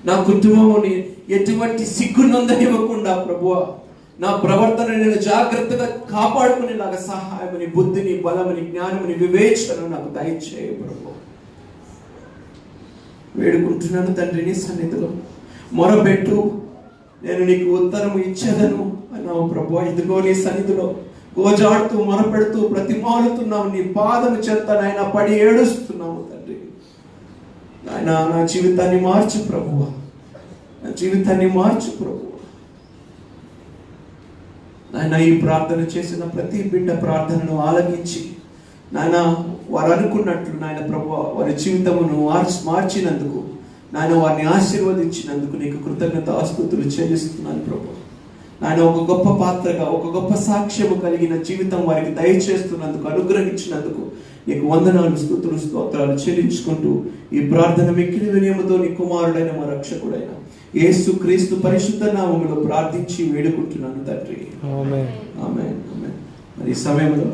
నా కుటుంబముని ఎటువంటి సిగ్గునందనివ్వకుండా ప్రభువా నా ప్రవర్తన నేను జాగ్రత్తగా కాపాడుకునేలాగా సహాయమని, బుద్ధిని, బలమని, జ్ఞానమని, వివేచన నాకు దయచేయ ప్రభు. వేడుకుంటున్నాను తండ్రిని సన్నిధిలో. మొరబెట్టు, నేను నీకు ఉత్తరం ఇచ్చేదను అన్నావు ప్రభు. ఇదిగో నీ సన్నిధిలో గోజాడుతూ మొరపెడుతూ ప్రతిమాలుతున్నావు. నీ పాదము చెత్త నాయన పడి ఏడుస్తున్నాము తండ్రి. నాయన నా జీవితాన్ని మార్చు ప్రభువా. నా జీవితాన్ని మార్చు ప్రభు. నాయన ఈ ప్రార్థన చేసిన ప్రతి బిడ్డ ప్రార్థనను ఆలకించి నాయన వారు అనుకున్నట్లు నాయన ప్రభు వారి జీవితమును మార్చినందుకు నాయన వారిని ఆశీర్వదించినందుకు నీకు కృతజ్ఞత ఆస్తుతులు చెల్లిస్తున్నాను ప్రభు. నాయన ఒక గొప్ప పాత్రగా ఒక గొప్ప సాక్ష్యము కలిగిన జీవితం వారికి దయచేస్తున్నందుకు, అనుగ్రహించినందుకు నీకు వందనాలు, స్తుతులు, స్తోత్రాలు చెల్లించుకుంటూ ఈ ప్రార్థన మిక్కిలి వినయముతో నీ కుమారుడైన మా రక్షకుడైన యేసు క్రీస్తు పరిశుద్ధ నామములో ప్రార్థించి వేడుకుంటున్నాను తండ్రి. ఆమేన్. ఆమేన్. ఆమేన్. మరి ఈ సమయంలో